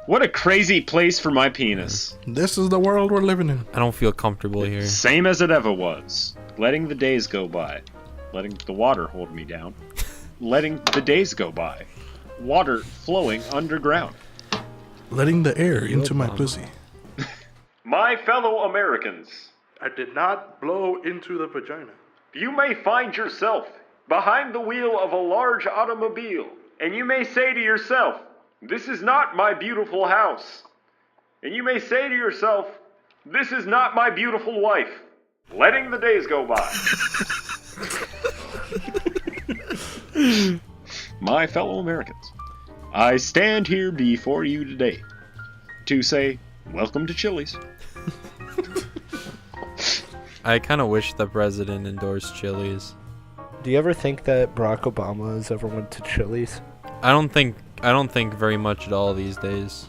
What a crazy place for my penis. This is the world we're living in. I don't feel comfortable here. Same as it ever was. Letting the days go by. Letting the water hold me down. Letting the days go by. Water flowing underground. Letting the air into my pussy. My fellow Americans, I did not blow into the vagina. you may find yourself behind the wheel of a large automobile, and you may say to yourself, "This is not my beautiful house." And you may say to yourself, "This is not my beautiful wife." Letting the days go by. My fellow Americans, I stand here before you today to say, welcome to Chili's. I kind of wish the president endorsed Chili's. Do you ever think that Barack Obama has ever went to Chili's? I don't think very much at all these days.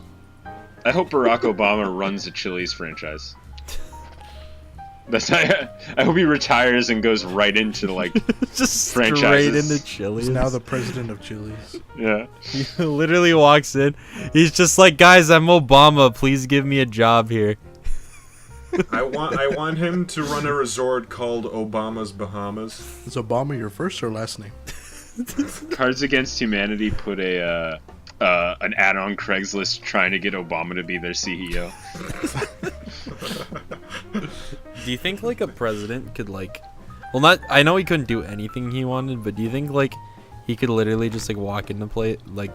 I hope Barack Obama runs a Chili's franchise. I hope he retires and goes right into like Just franchises. straight into Chili's. He's now the president of Chili's. Yeah. He literally walks in. He's just like, guys, I'm Obama. Please give me a job here. I want him to run a resort called Obama's Bahamas. Is Obama your first or last name? Cards Against Humanity put an ad on Craigslist trying to get Obama to be their CEO. Do you think like a president could like, well, not, I know he couldn't do anything he wanted, but do you think like he could literally just like walk into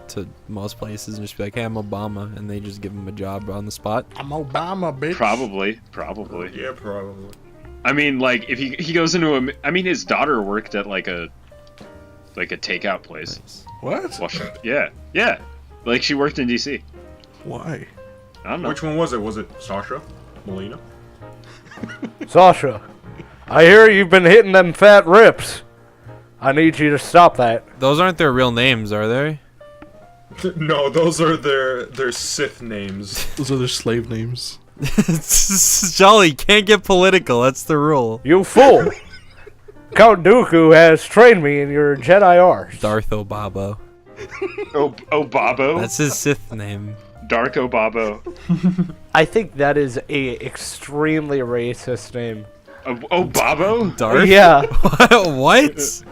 to most places and just be like, hey, I'm Obama, and they just give him a job on the spot? I'm Obama, bitch. Probably. Yeah, probably. I mean, like if he goes into his daughter worked at like a takeout place. Nice. What? Well, yeah. Like she worked in DC. Why? I don't know. Which one was it? Was it Sasha? Molina? Sasha, I hear you've been hitting them fat rips. I need you to stop that. Those aren't their real names, are they? No, those are their Sith names. Those are their slave names. Jolly, can't get political. That's the rule. You fool! Count Dooku has trained me in your Jedi arts. Darth Obabo. Obabo? That's his Sith name. Dark Obabo. I think that is a extremely racist name. Obabo? Darth? Yeah. What?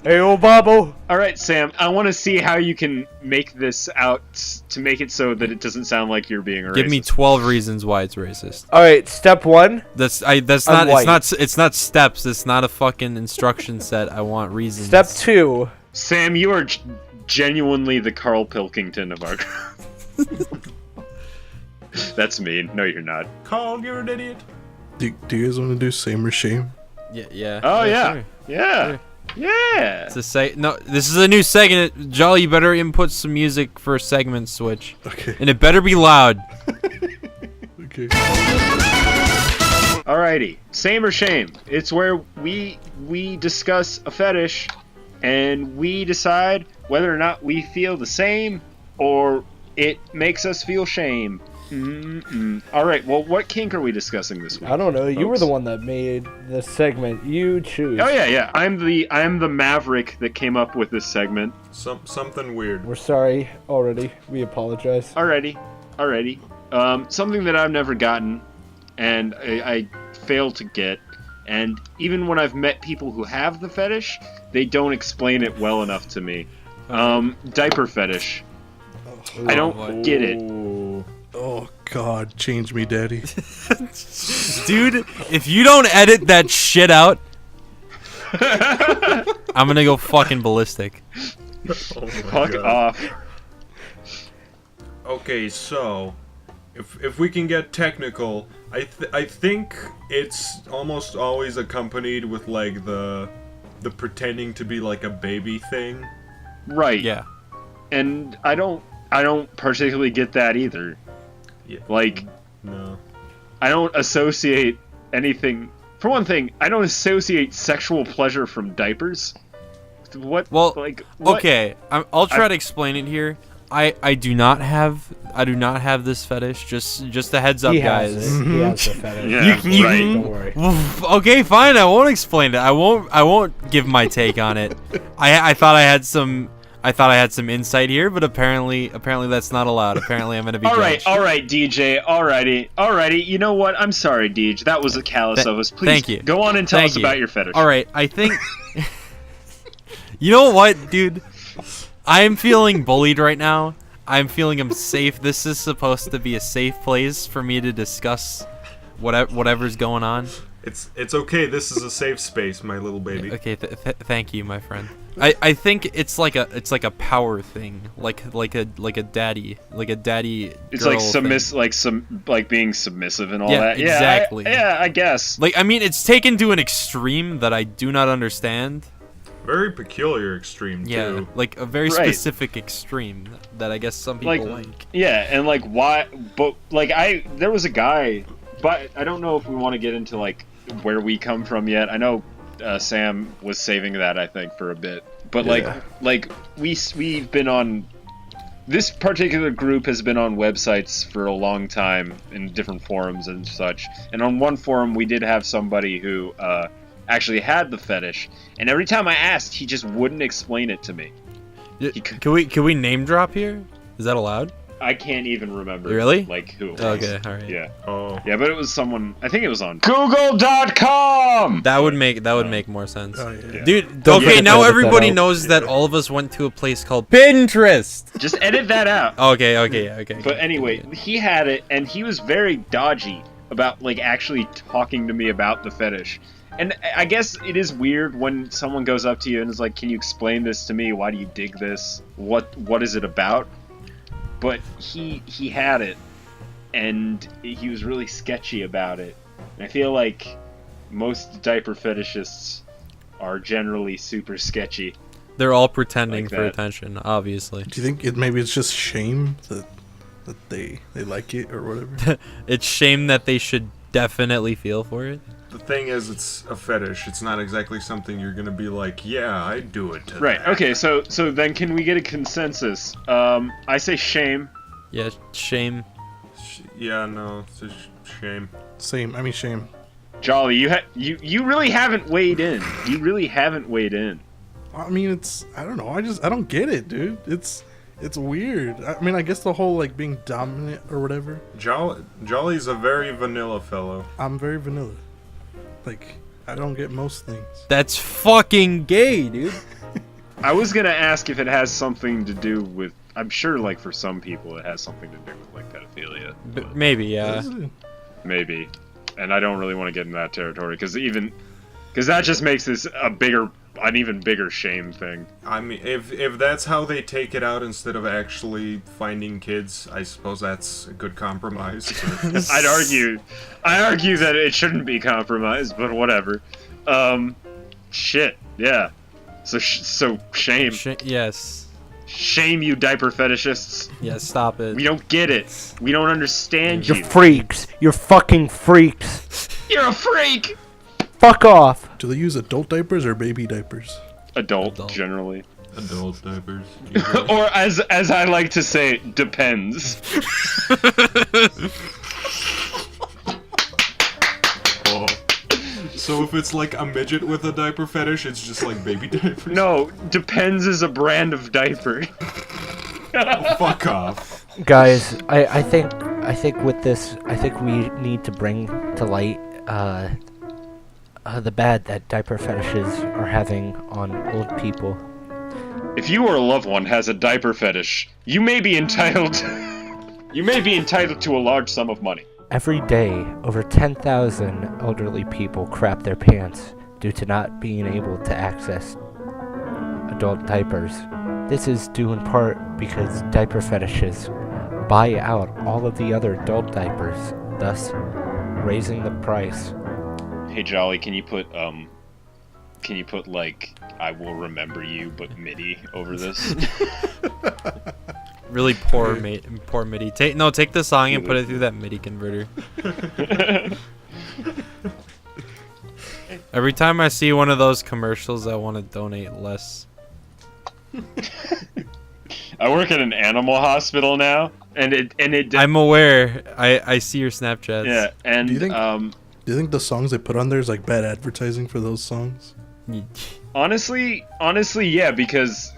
Hey, Obabo. Alright, Sam, I want to see how you can make this out to make it so that it doesn't sound like you're being a racist. Give me 12 reasons why it's racist. All right, step one. That's I'm not white. it's not steps. It's not a fucking instruction set. I want reasons. Step two. Sam, you are genuinely the Carl Pilkington of our group. That's mean. No, you're not. Carl, you're an idiot. Do you guys want to do same or shame? Yeah. Oh, yeah. Sure. Yeah. Sure. Yeah. To say no, this is a new segment. Jolly, you better input some music for a segment switch, Okay. and it better be loud. Okay. Alrighty. Same or shame. It's where we discuss a fetish and we decide whether or not we feel the same or it makes us feel shame. Alright, well, what kink are we discussing this week? I don't know. You were folks? the one that made this segment. You choose. Oh yeah. I'm the maverick that came up with this segment. Something weird. We're sorry already. We apologize. Alrighty. Something that I've never gotten and I fail to get, and even when I've met people who have the fetish, they don't explain it well enough to me. Diaper fetish. I don't get it. Ooh. Oh God, change me, daddy. Dude, if you don't edit that shit out, I'm gonna go fucking ballistic. Oh my Fuck God. off. Okay, so if we can get technical, I think it's almost always accompanied with like the pretending to be like a baby thing. Right. Yeah. And I don't particularly get that either. Yeah. Like, No. I don't associate anything. For one thing, I don't associate sexual pleasure from diapers. What? Well, like, what? okay, I'll try to explain it here. I do not have this fetish. Just a heads up, He has guys. it. He has the fetish. Yeah, You- right. Don't worry. Okay, fine. I won't explain it. I won't give my take on it. I thought I had some I thought I had some insight here, but apparently that's not allowed. Apparently I'm gonna be All right, judged. DJ. Alrighty. You know what? I'm sorry, Deej. That was a callous of us. Please, thank you. go on and tell Thank us you. about your fetish. All right, I think. You know what, dude? I'm feeling bullied right now. I'm feeling unsafe. This is supposed to be a safe place for me to discuss whatever's going on. It's okay. This is a safe space, my little baby. Okay, thank you, my friend. I think it's like a power thing, like a daddy It's girl like thing. like being submissive and all Yeah, that. exactly. I guess. Like, I mean, it's taken to an extreme that I do not understand. Very peculiar extreme Yeah, too. like a very Right. specific extreme that I guess some people like. Yeah, and like why? But like there was a guy, but I don't know if we want to get into like where we come from yet. I know Sam was saving that, I think, for a bit. But like we've been on. This particular group has been on websites for a long time in different forums and such. And on one forum, we did have somebody who actually had the fetish, and every time I asked, he just wouldn't explain it to me. Can we name drop here? Is that allowed? I can't even remember. Really? Like who? It was. Okay, all right. Yeah. Oh. Yeah, but it was someone. I think it was on Google.com. That would make more sense. Oh, yeah. Dude, Don't okay, forget now to edit that everybody out. knows that all of us went to a place called Pinterest. Just edit that out. Okay. But anyway, he had it, and he was very dodgy about like actually talking to me about the fetish. And I guess it is weird when someone goes up to you and is like, "Can you explain this to me? Why do you dig this? What is it about?" But he had it, and he was really sketchy about it. And I feel like most diaper fetishists are generally super sketchy. They're all pretending Like for that. attention, obviously. Do you think maybe it's just shame that they like it or whatever? It's shame that they should definitely feel for it. The thing is, it's a fetish. It's not exactly something you're gonna be like, yeah, I'd do it to Right. that. Okay. So then, can we get a consensus? I say shame. Yeah, shame. Yeah, no, it's a shame. Same. I mean, shame. Jolly, you really haven't weighed in. You really haven't weighed in. I mean, I don't know. I don't get it, dude. It's weird. I mean, I guess the whole like being dominant or whatever. Jolly's a very vanilla fellow. I'm very vanilla. Like, I don't get most things. That's fucking gay, dude. I was gonna ask if it has something to do with. I'm sure, like for some people, it has something to do with like pedophilia. But Maybe, yeah. maybe, and I don't really want to get in that territory because that just makes this an even bigger shame thing. I mean, if that's how they take it out instead of actually finding kids, I suppose that's a good compromise. I argue that it shouldn't be compromised, but whatever. Shit, yeah. So shame. Yes. Shame you diaper fetishists. Yes, stop it. We don't get it. We don't understand You're you. freaks. You're fucking freaks. You're a freak! Fuck off. Do they use adult diapers or baby diapers? Adult. Generally. Adult diapers. Or as I like to say, depends. Oh. So if it's like a midget with a diaper fetish, it's just like baby diapers? No, depends is a brand of diaper. Fuck off. Guys, I think with this, I think we need to bring to light the bad that diaper fetishes are having on old people. If you or a loved one has a diaper fetish, you may be entitled to a large sum of money. Every day, over 10,000 elderly people crap their pants due to not being able to access adult diapers. This is due in part because diaper fetishes buy out all of the other adult diapers, thus raising the price. Hey Jolly, can you put like "I will remember you" but MIDI over this? Really poor MIDI. Take the song and put it through that MIDI converter. Every time I see one of those commercials, I want to donate less. I work at an animal hospital now, and it. I'm aware. I see your Snapchats. Yeah, and Do you think the songs they put on there is like bad advertising for those songs? honestly, yeah, because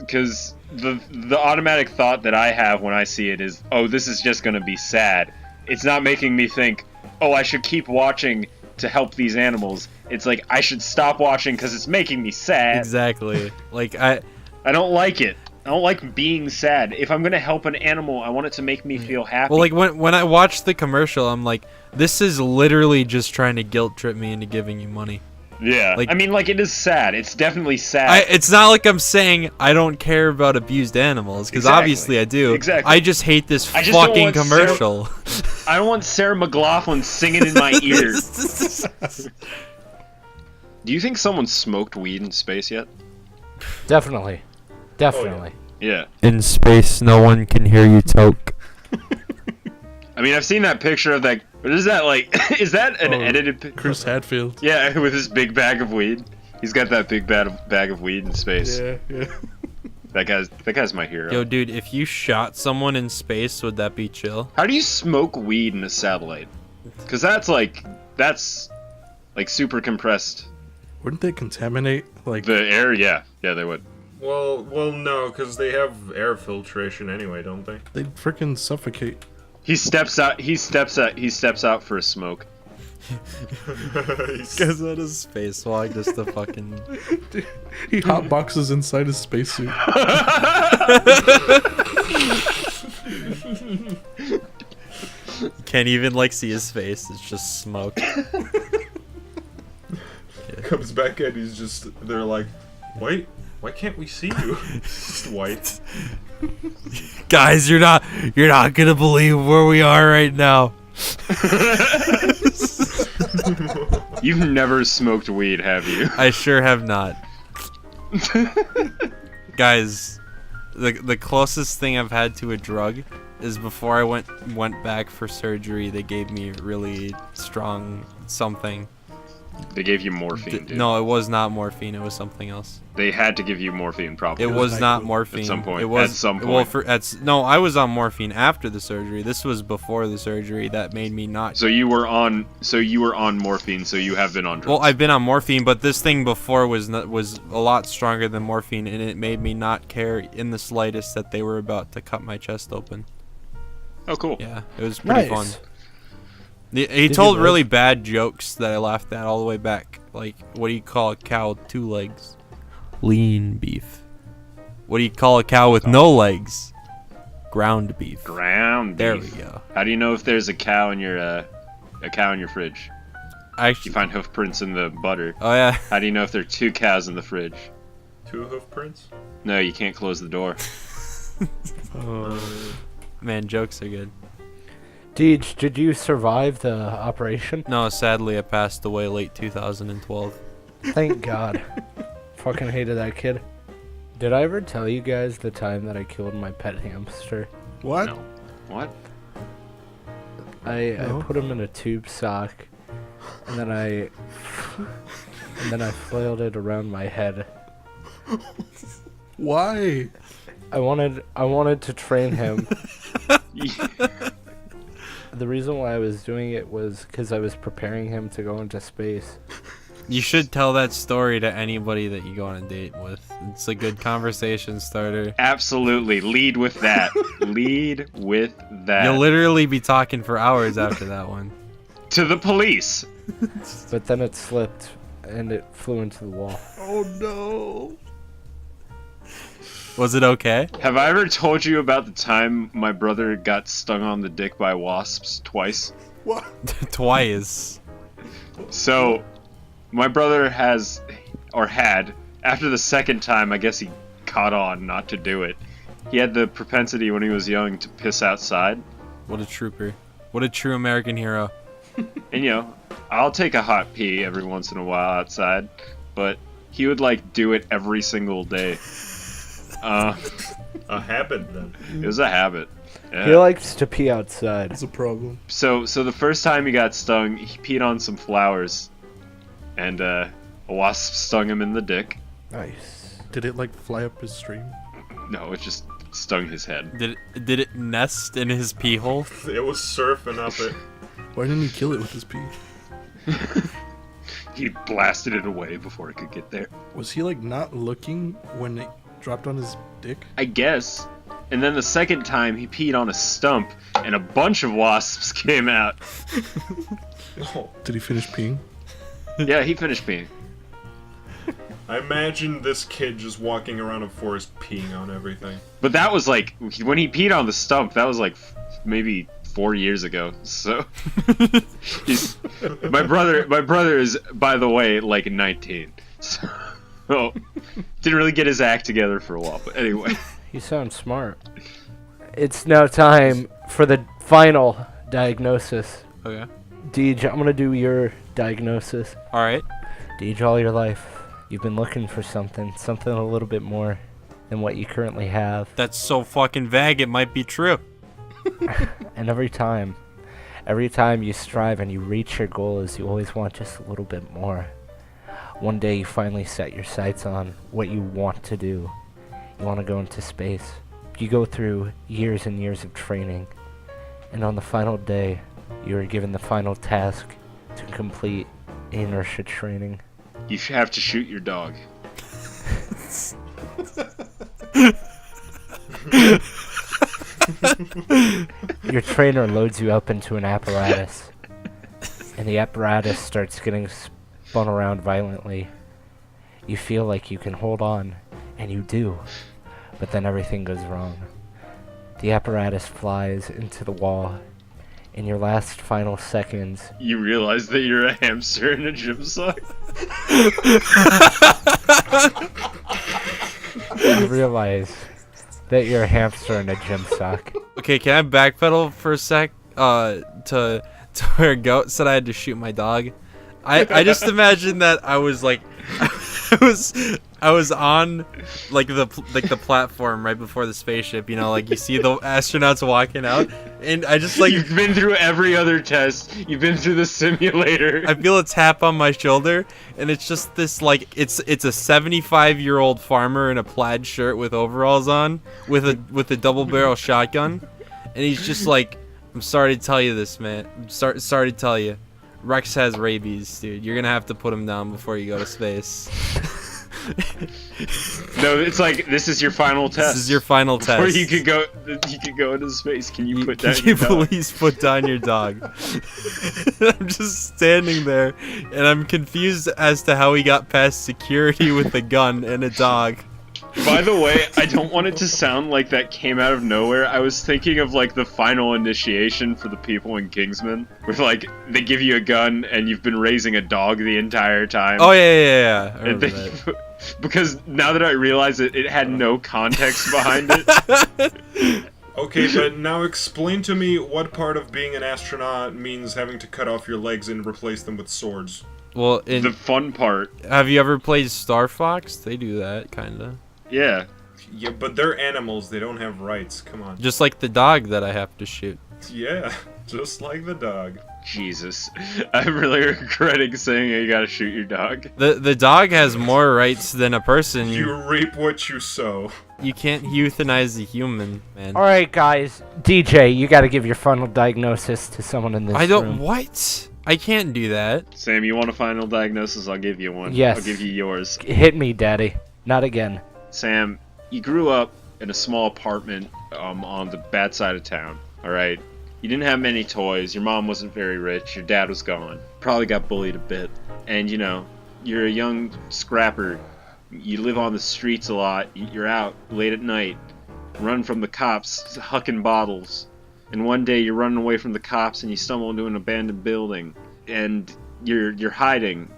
the automatic thought that I have when I see it is, oh, this is just gonna be sad. It's not making me think, oh, I should keep watching to help these animals. It's like, I should stop watching because it's making me sad. Exactly. Like, I don't like it. I don't like being sad. If I'm gonna help an animal, I want it to make me feel happy. well, like, when I watch the commercial, I'm like, this is literally just trying to guilt trip me into giving you money. Yeah. like- I mean, like, it is sad. It's definitely sad. It's not like I'm saying I don't care about abused animals, because Exactly. obviously I do. Exactly. I just hate this I just don't fucking want commercial. I don't want Sarah McLachlan singing in my ear. Do you think someone smoked weed in space yet? Definitely. Oh, Definitely. Yeah. In space, no one can hear you talk. I mean, I've seen that picture of that. What is that like? Is that an edited picture? Chris Hadfield. Yeah, with his big bag of weed. He's got that big bag of weed in space. Yeah. That guy's my hero. Yo, dude, if you shot someone in space, would that be chill? How do you smoke weed in a satellite? Because that's like super compressed. Wouldn't they contaminate like The air, yeah, they would. Well, no, because they have air filtration anyway, don't they? they'd freaking suffocate? He steps out for a smoke. Goes on a spacewalk just to fucking... Dude, he hotboxes inside his spacesuit. Can't even, like, see his face. It's just smoke. Comes back and they're like, wait, why can't we see you? It's just white. Guys, you're not gonna believe where we are right now. You've never smoked weed, have you? I sure have not. Guys, the closest thing I've had to a drug is before I went back for surgery. They gave me really strong something. They gave you morphine, dude. No, it was not morphine. It was something else. They had to give you morphine, probably. It was not morphine. At some point. It was At some Well, point. no, I was on morphine after the surgery. This was before the surgery that made me not. So you were on morphine, so you have been on drugs. Well, I've been on morphine, but this thing before was a lot stronger than morphine, and it made me not care in the slightest that they were about to cut my chest open. Oh, cool. Yeah, it was pretty fun. Nice. He told really bad jokes that I laughed at all the way back. Like, what do you call a cow with 2 legs? Lean beef. What do you call a cow with no legs? Ground beef. Ground beef. There we go. How do you know if there's a cow in your fridge? You Actually, find hoof prints in the butter. oh yeah. How do you know if there are 2 cows in the fridge? 2 hoof prints? No, you can't close the door. Man, jokes are good. Deej, did you survive the operation? No, sadly, I passed away late 2012. Thank God. Fucking hated that kid. Did I ever tell you guys the time that I killed my pet hamster? What? No. What? I No. put him in a tube sock, and then I flailed it around my head. Why? I wanted to train him. The reason why I was doing it was because I was preparing him to go into space. You should tell that story to anybody that you go on a date with. It's a good conversation starter. Absolutely. Lead with that. Lead with that. You'll literally be talking for hours after that one. To the police. But then it slipped, and it flew into the wall. Oh no. Was it okay? Have I ever told you about the time my brother got stung on the dick by wasps twice? What? Twice. So, my brother had, after the second time, I guess he caught on not to do it. He had the propensity when he was young to piss outside. What a trooper. What a true American hero. And, you know, I'll take a hot pee every once in a while outside, but he would, like, do it every single day. A habit, then. It was a habit. Yeah. He likes to pee outside. That's a problem. So the first time he got stung, he peed on some flowers, and a wasp stung him in the dick. Nice. Did it like fly up his stream? No, it just stung his head. Did it nest in his pee hole? It was surfing up it. Why didn't he kill it with his pee? He blasted it away before it could get there. Was he like not looking when dropped on his dick? I guess. And then the second time, he peed on a stump, and a bunch of wasps came out. Did he finish peeing? Yeah, he finished peeing. I imagine this kid just walking around a forest peeing on everything. But that was like, when he peed on the stump, that was like maybe 4 years ago. So, my brother is, by the way, like 19. So, didn't really get his act together for a while. But anyway. You sound smart. It's now time for the final diagnosis. Okay. Deej, I'm gonna do your diagnosis. All right. Deej, all your life, you've been looking for something a little bit more than what you currently have. That's so fucking vague. It might be true. And every time you strive and you reach your goals, you always want just a little bit more. One day you finally set your sights on what you want to do. You want to go into space. You go through years and years of training, and on the final day, you are given the final task to complete inertia training. You have to shoot your dog. Your trainer loads you up into an apparatus, and the apparatus starts getting spun around violently. You feel like you can hold on, and you do, but then everything goes wrong. The apparatus flies into the wall. In your last final seconds, You realize that you're a hamster in a gym sock? you realize that you're a hamster in a gym sock. Okay, can I backpedal for a sec? To where Goat said I had to shoot my dog. I just imagine that I was like, I was on like the platform right before the spaceship. You know, like you see the astronauts walking out, and I just like You've been through every other test. You've been through the simulator. I feel a tap on my shoulder, and it's just this like it's a 75-year-old farmer in a plaid shirt with overalls on, with a double barrel shotgun, and he's just like, I'm sorry to tell you this, man. I'm sorry to tell you, Rex has rabies, dude. You're gonna have to put him down before you go to space. No, it's like, this is your final test. This is your final test. Before you could go into space. Can you put down Can your you dog? please put down your dog? I'm just standing there, and I'm confused as to how he got past security with a gun and a dog. By the way, I don't want it to sound like that came out of nowhere. I was thinking of like the final initiation for the people in Kingsman, where like they give you a gun and you've been raising a dog the entire time. Oh yeah. I And remember they, that. because now that I realize it had no context behind it. Okay, but now explain to me what part of being an astronaut means having to cut off your legs and replace them with swords. Well, The fun part. have you ever played Star Fox? They do that, kinda. Yeah. Yeah, but they're animals. They don't have rights. Come on. Just like the dog that I have to shoot. Yeah, just like the dog. Jesus. I'm really regretting saying you gotta shoot your dog. The dog has more rights than a person. You reap what you sow. You can't euthanize a human, man. All right, guys. DJ, you got to give your final diagnosis to someone in this I don't. room. What? I can't do that. Sam, you want a final diagnosis? I'll give you one. Yes. I'll give you yours. Hit me, Daddy. Not again. Sam, you grew up in a small apartment on the bad side of town, alright? You didn't have many toys, your mom wasn't very rich, your dad was gone. Probably got bullied a bit. And, you know, you're a young scrapper. You live on the streets a lot. You're out late at night, run from the cops, hucking bottles. And one day you're running away from the cops and you stumble into an abandoned building. And you're hiding,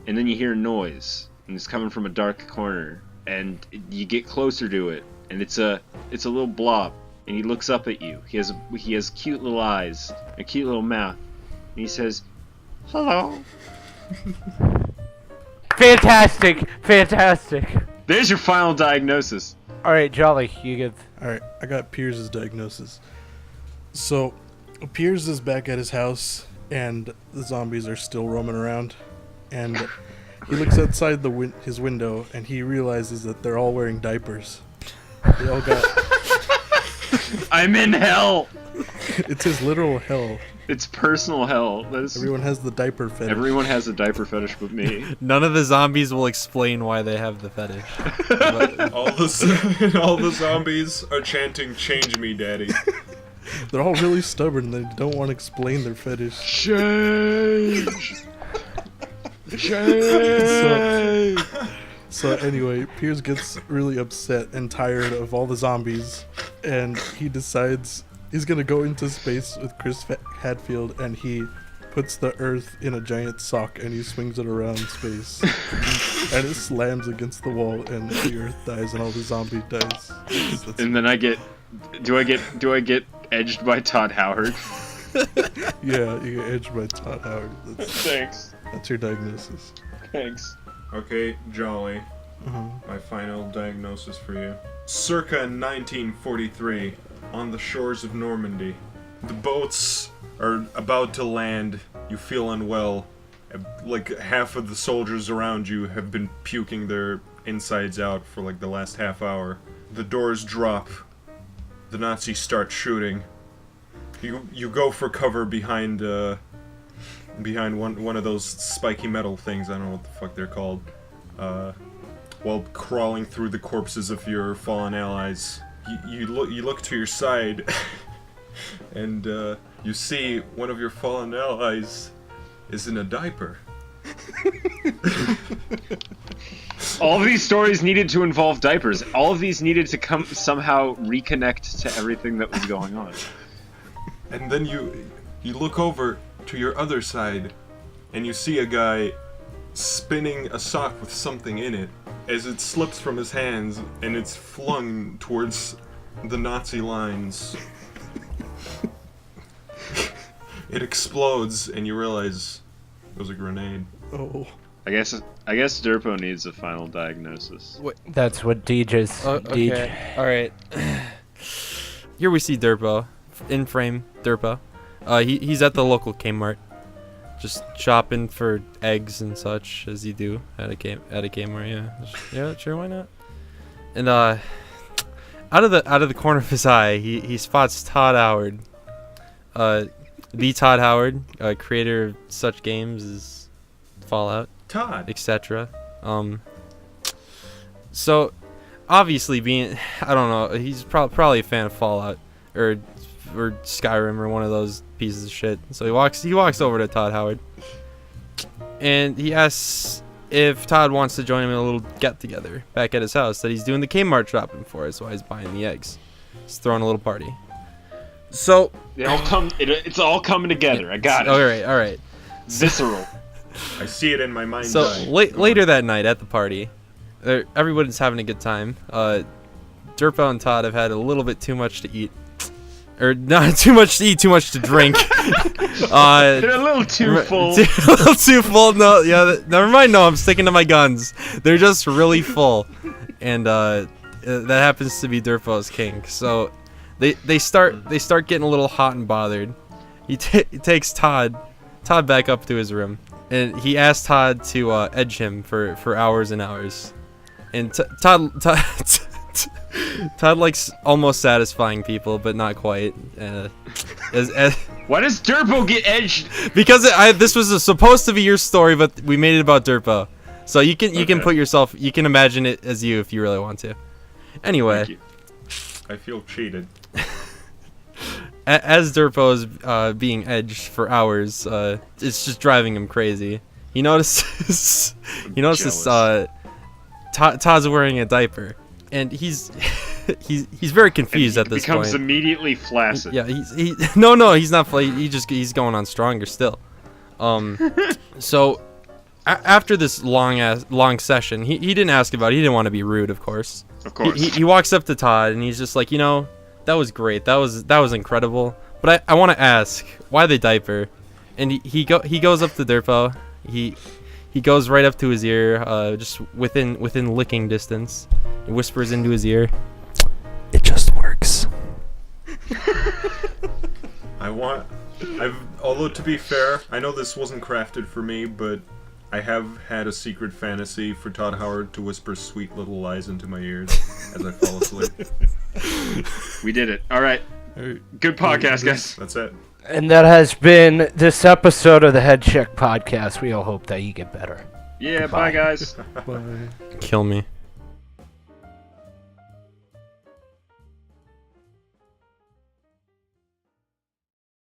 and then you hear a noise, and it's coming from a dark corner. And you get closer to it, and it's a little blob, and he looks up at you. He has cute little eyes, a cute little mouth, and he says, "Hello." Fantastic. Fantastic. There's your final diagnosis. All right, Jolly, you give. All right, I got Piers' diagnosis. So, Piers is back at his house, and the zombies are still roaming around, and he looks outside his window, and he realizes that they're all wearing diapers. They all got. I'm in hell. It's his literal hell. It's personal hell. Everyone has the diaper fetish. Everyone has a diaper fetish but me. None of the zombies will explain why they have the fetish. But all the zombies are chanting, "Change me, daddy." They're all really stubborn. They don't want to explain their fetish. Change! Change! So anyway, Piers gets really upset and tired of all the zombies, and he decides he's gonna go into space with Chris Hadfield, and he puts the Earth in a giant sock and he swings it around space, and it slams against the wall, and the Earth dies and all the zombie dies. And then do I get edged by Todd Howard? Yeah, you get edged by Todd Howard. Thanks. That's your diagnosis. Thanks. Okay, Jolly. My final diagnosis for you. Circa 1943, on the shores of Normandy. The boats are about to land. You feel unwell. Like half of the soldiers around you have been puking their insides out for like the last half hour. The doors drop. The Nazis start shooting. You go for cover behind one of those spiky metal things. I don't know what the fuck they're called. While crawling through the corpses of your fallen allies, you look to your side, and you see one of your fallen allies is in a diaper. All of these stories needed to involve diapers. All of these needed to somehow reconnect to everything that was going on. And then you look over to your other side, and you see a guy spinning a sock with something in it as it slips from his hands and it's flung towards the Nazi lines. It explodes, and you realize it was a grenade. Oh. I guess Derpo needs a final diagnosis. That's what Deej is. okay. Deej. All right. Here we see Derpo, in frame. Derpo. He's at the local Kmart, just shopping for eggs and such, as you do at a Kmart. Yeah, sure, why not? And out of the corner of his eye, he spots Todd Howard, the Todd Howard, creator of such games as Fallout, Todd, etc. So obviously, I don't know, he's probably a fan of Fallout or Skyrim or one of those pieces of shit. So he walks over to Todd Howard, and he asks if Todd wants to join him in a little get-together back at his house that he's doing the Kmart shopping for. That's why he's buying the eggs. He's throwing a little party. So it's all coming together. I got it. All right. Visceral. I see it in my mind's So eye. later that night at the party, everybody's having a good time. Derpo and Todd have had a little bit too much to eat. Or not too much to eat, too much to drink. They're a little too full. A little too full. No, yeah. Never mind. No, I'm sticking to my guns. They're just really full, and that happens to be Derpo's kink. So they start getting a little hot and bothered. He takes Todd back up to his room, and he asks Todd to edge him for hours and hours. And Todd likes almost satisfying people, but not quite. Why does Derpo get edged? Because this was supposed to be your story, but we made it about Derpo. So you can put yourself, you can imagine it as you if you really want to. Anyway, I feel cheated. As Derpo is being edged for hours, it's just driving him crazy. He notices Todd's wearing a diaper. And he's very confused at this point. Becomes immediately flaccid. Yeah, he's not. He's going on stronger still. So after this long session, he didn't ask about it. He didn't want to be rude, of course. Of course. He walks up to Todd and he's just like, that was great. That was incredible. But I want to ask, why the diaper? And he goes up to Derpo. He goes right up to his ear, just within licking distance. He whispers into his ear, "It just works." Although to be fair, I know this wasn't crafted for me, but I have had a secret fantasy for Todd Howard to whisper sweet little lies into my ears as I fall asleep. We did it. All right. Good podcast, guys. That's it. And that has been this episode of the Headcheck podcast. We all hope that you get better. Yeah, bye guys. Bye. Kill me.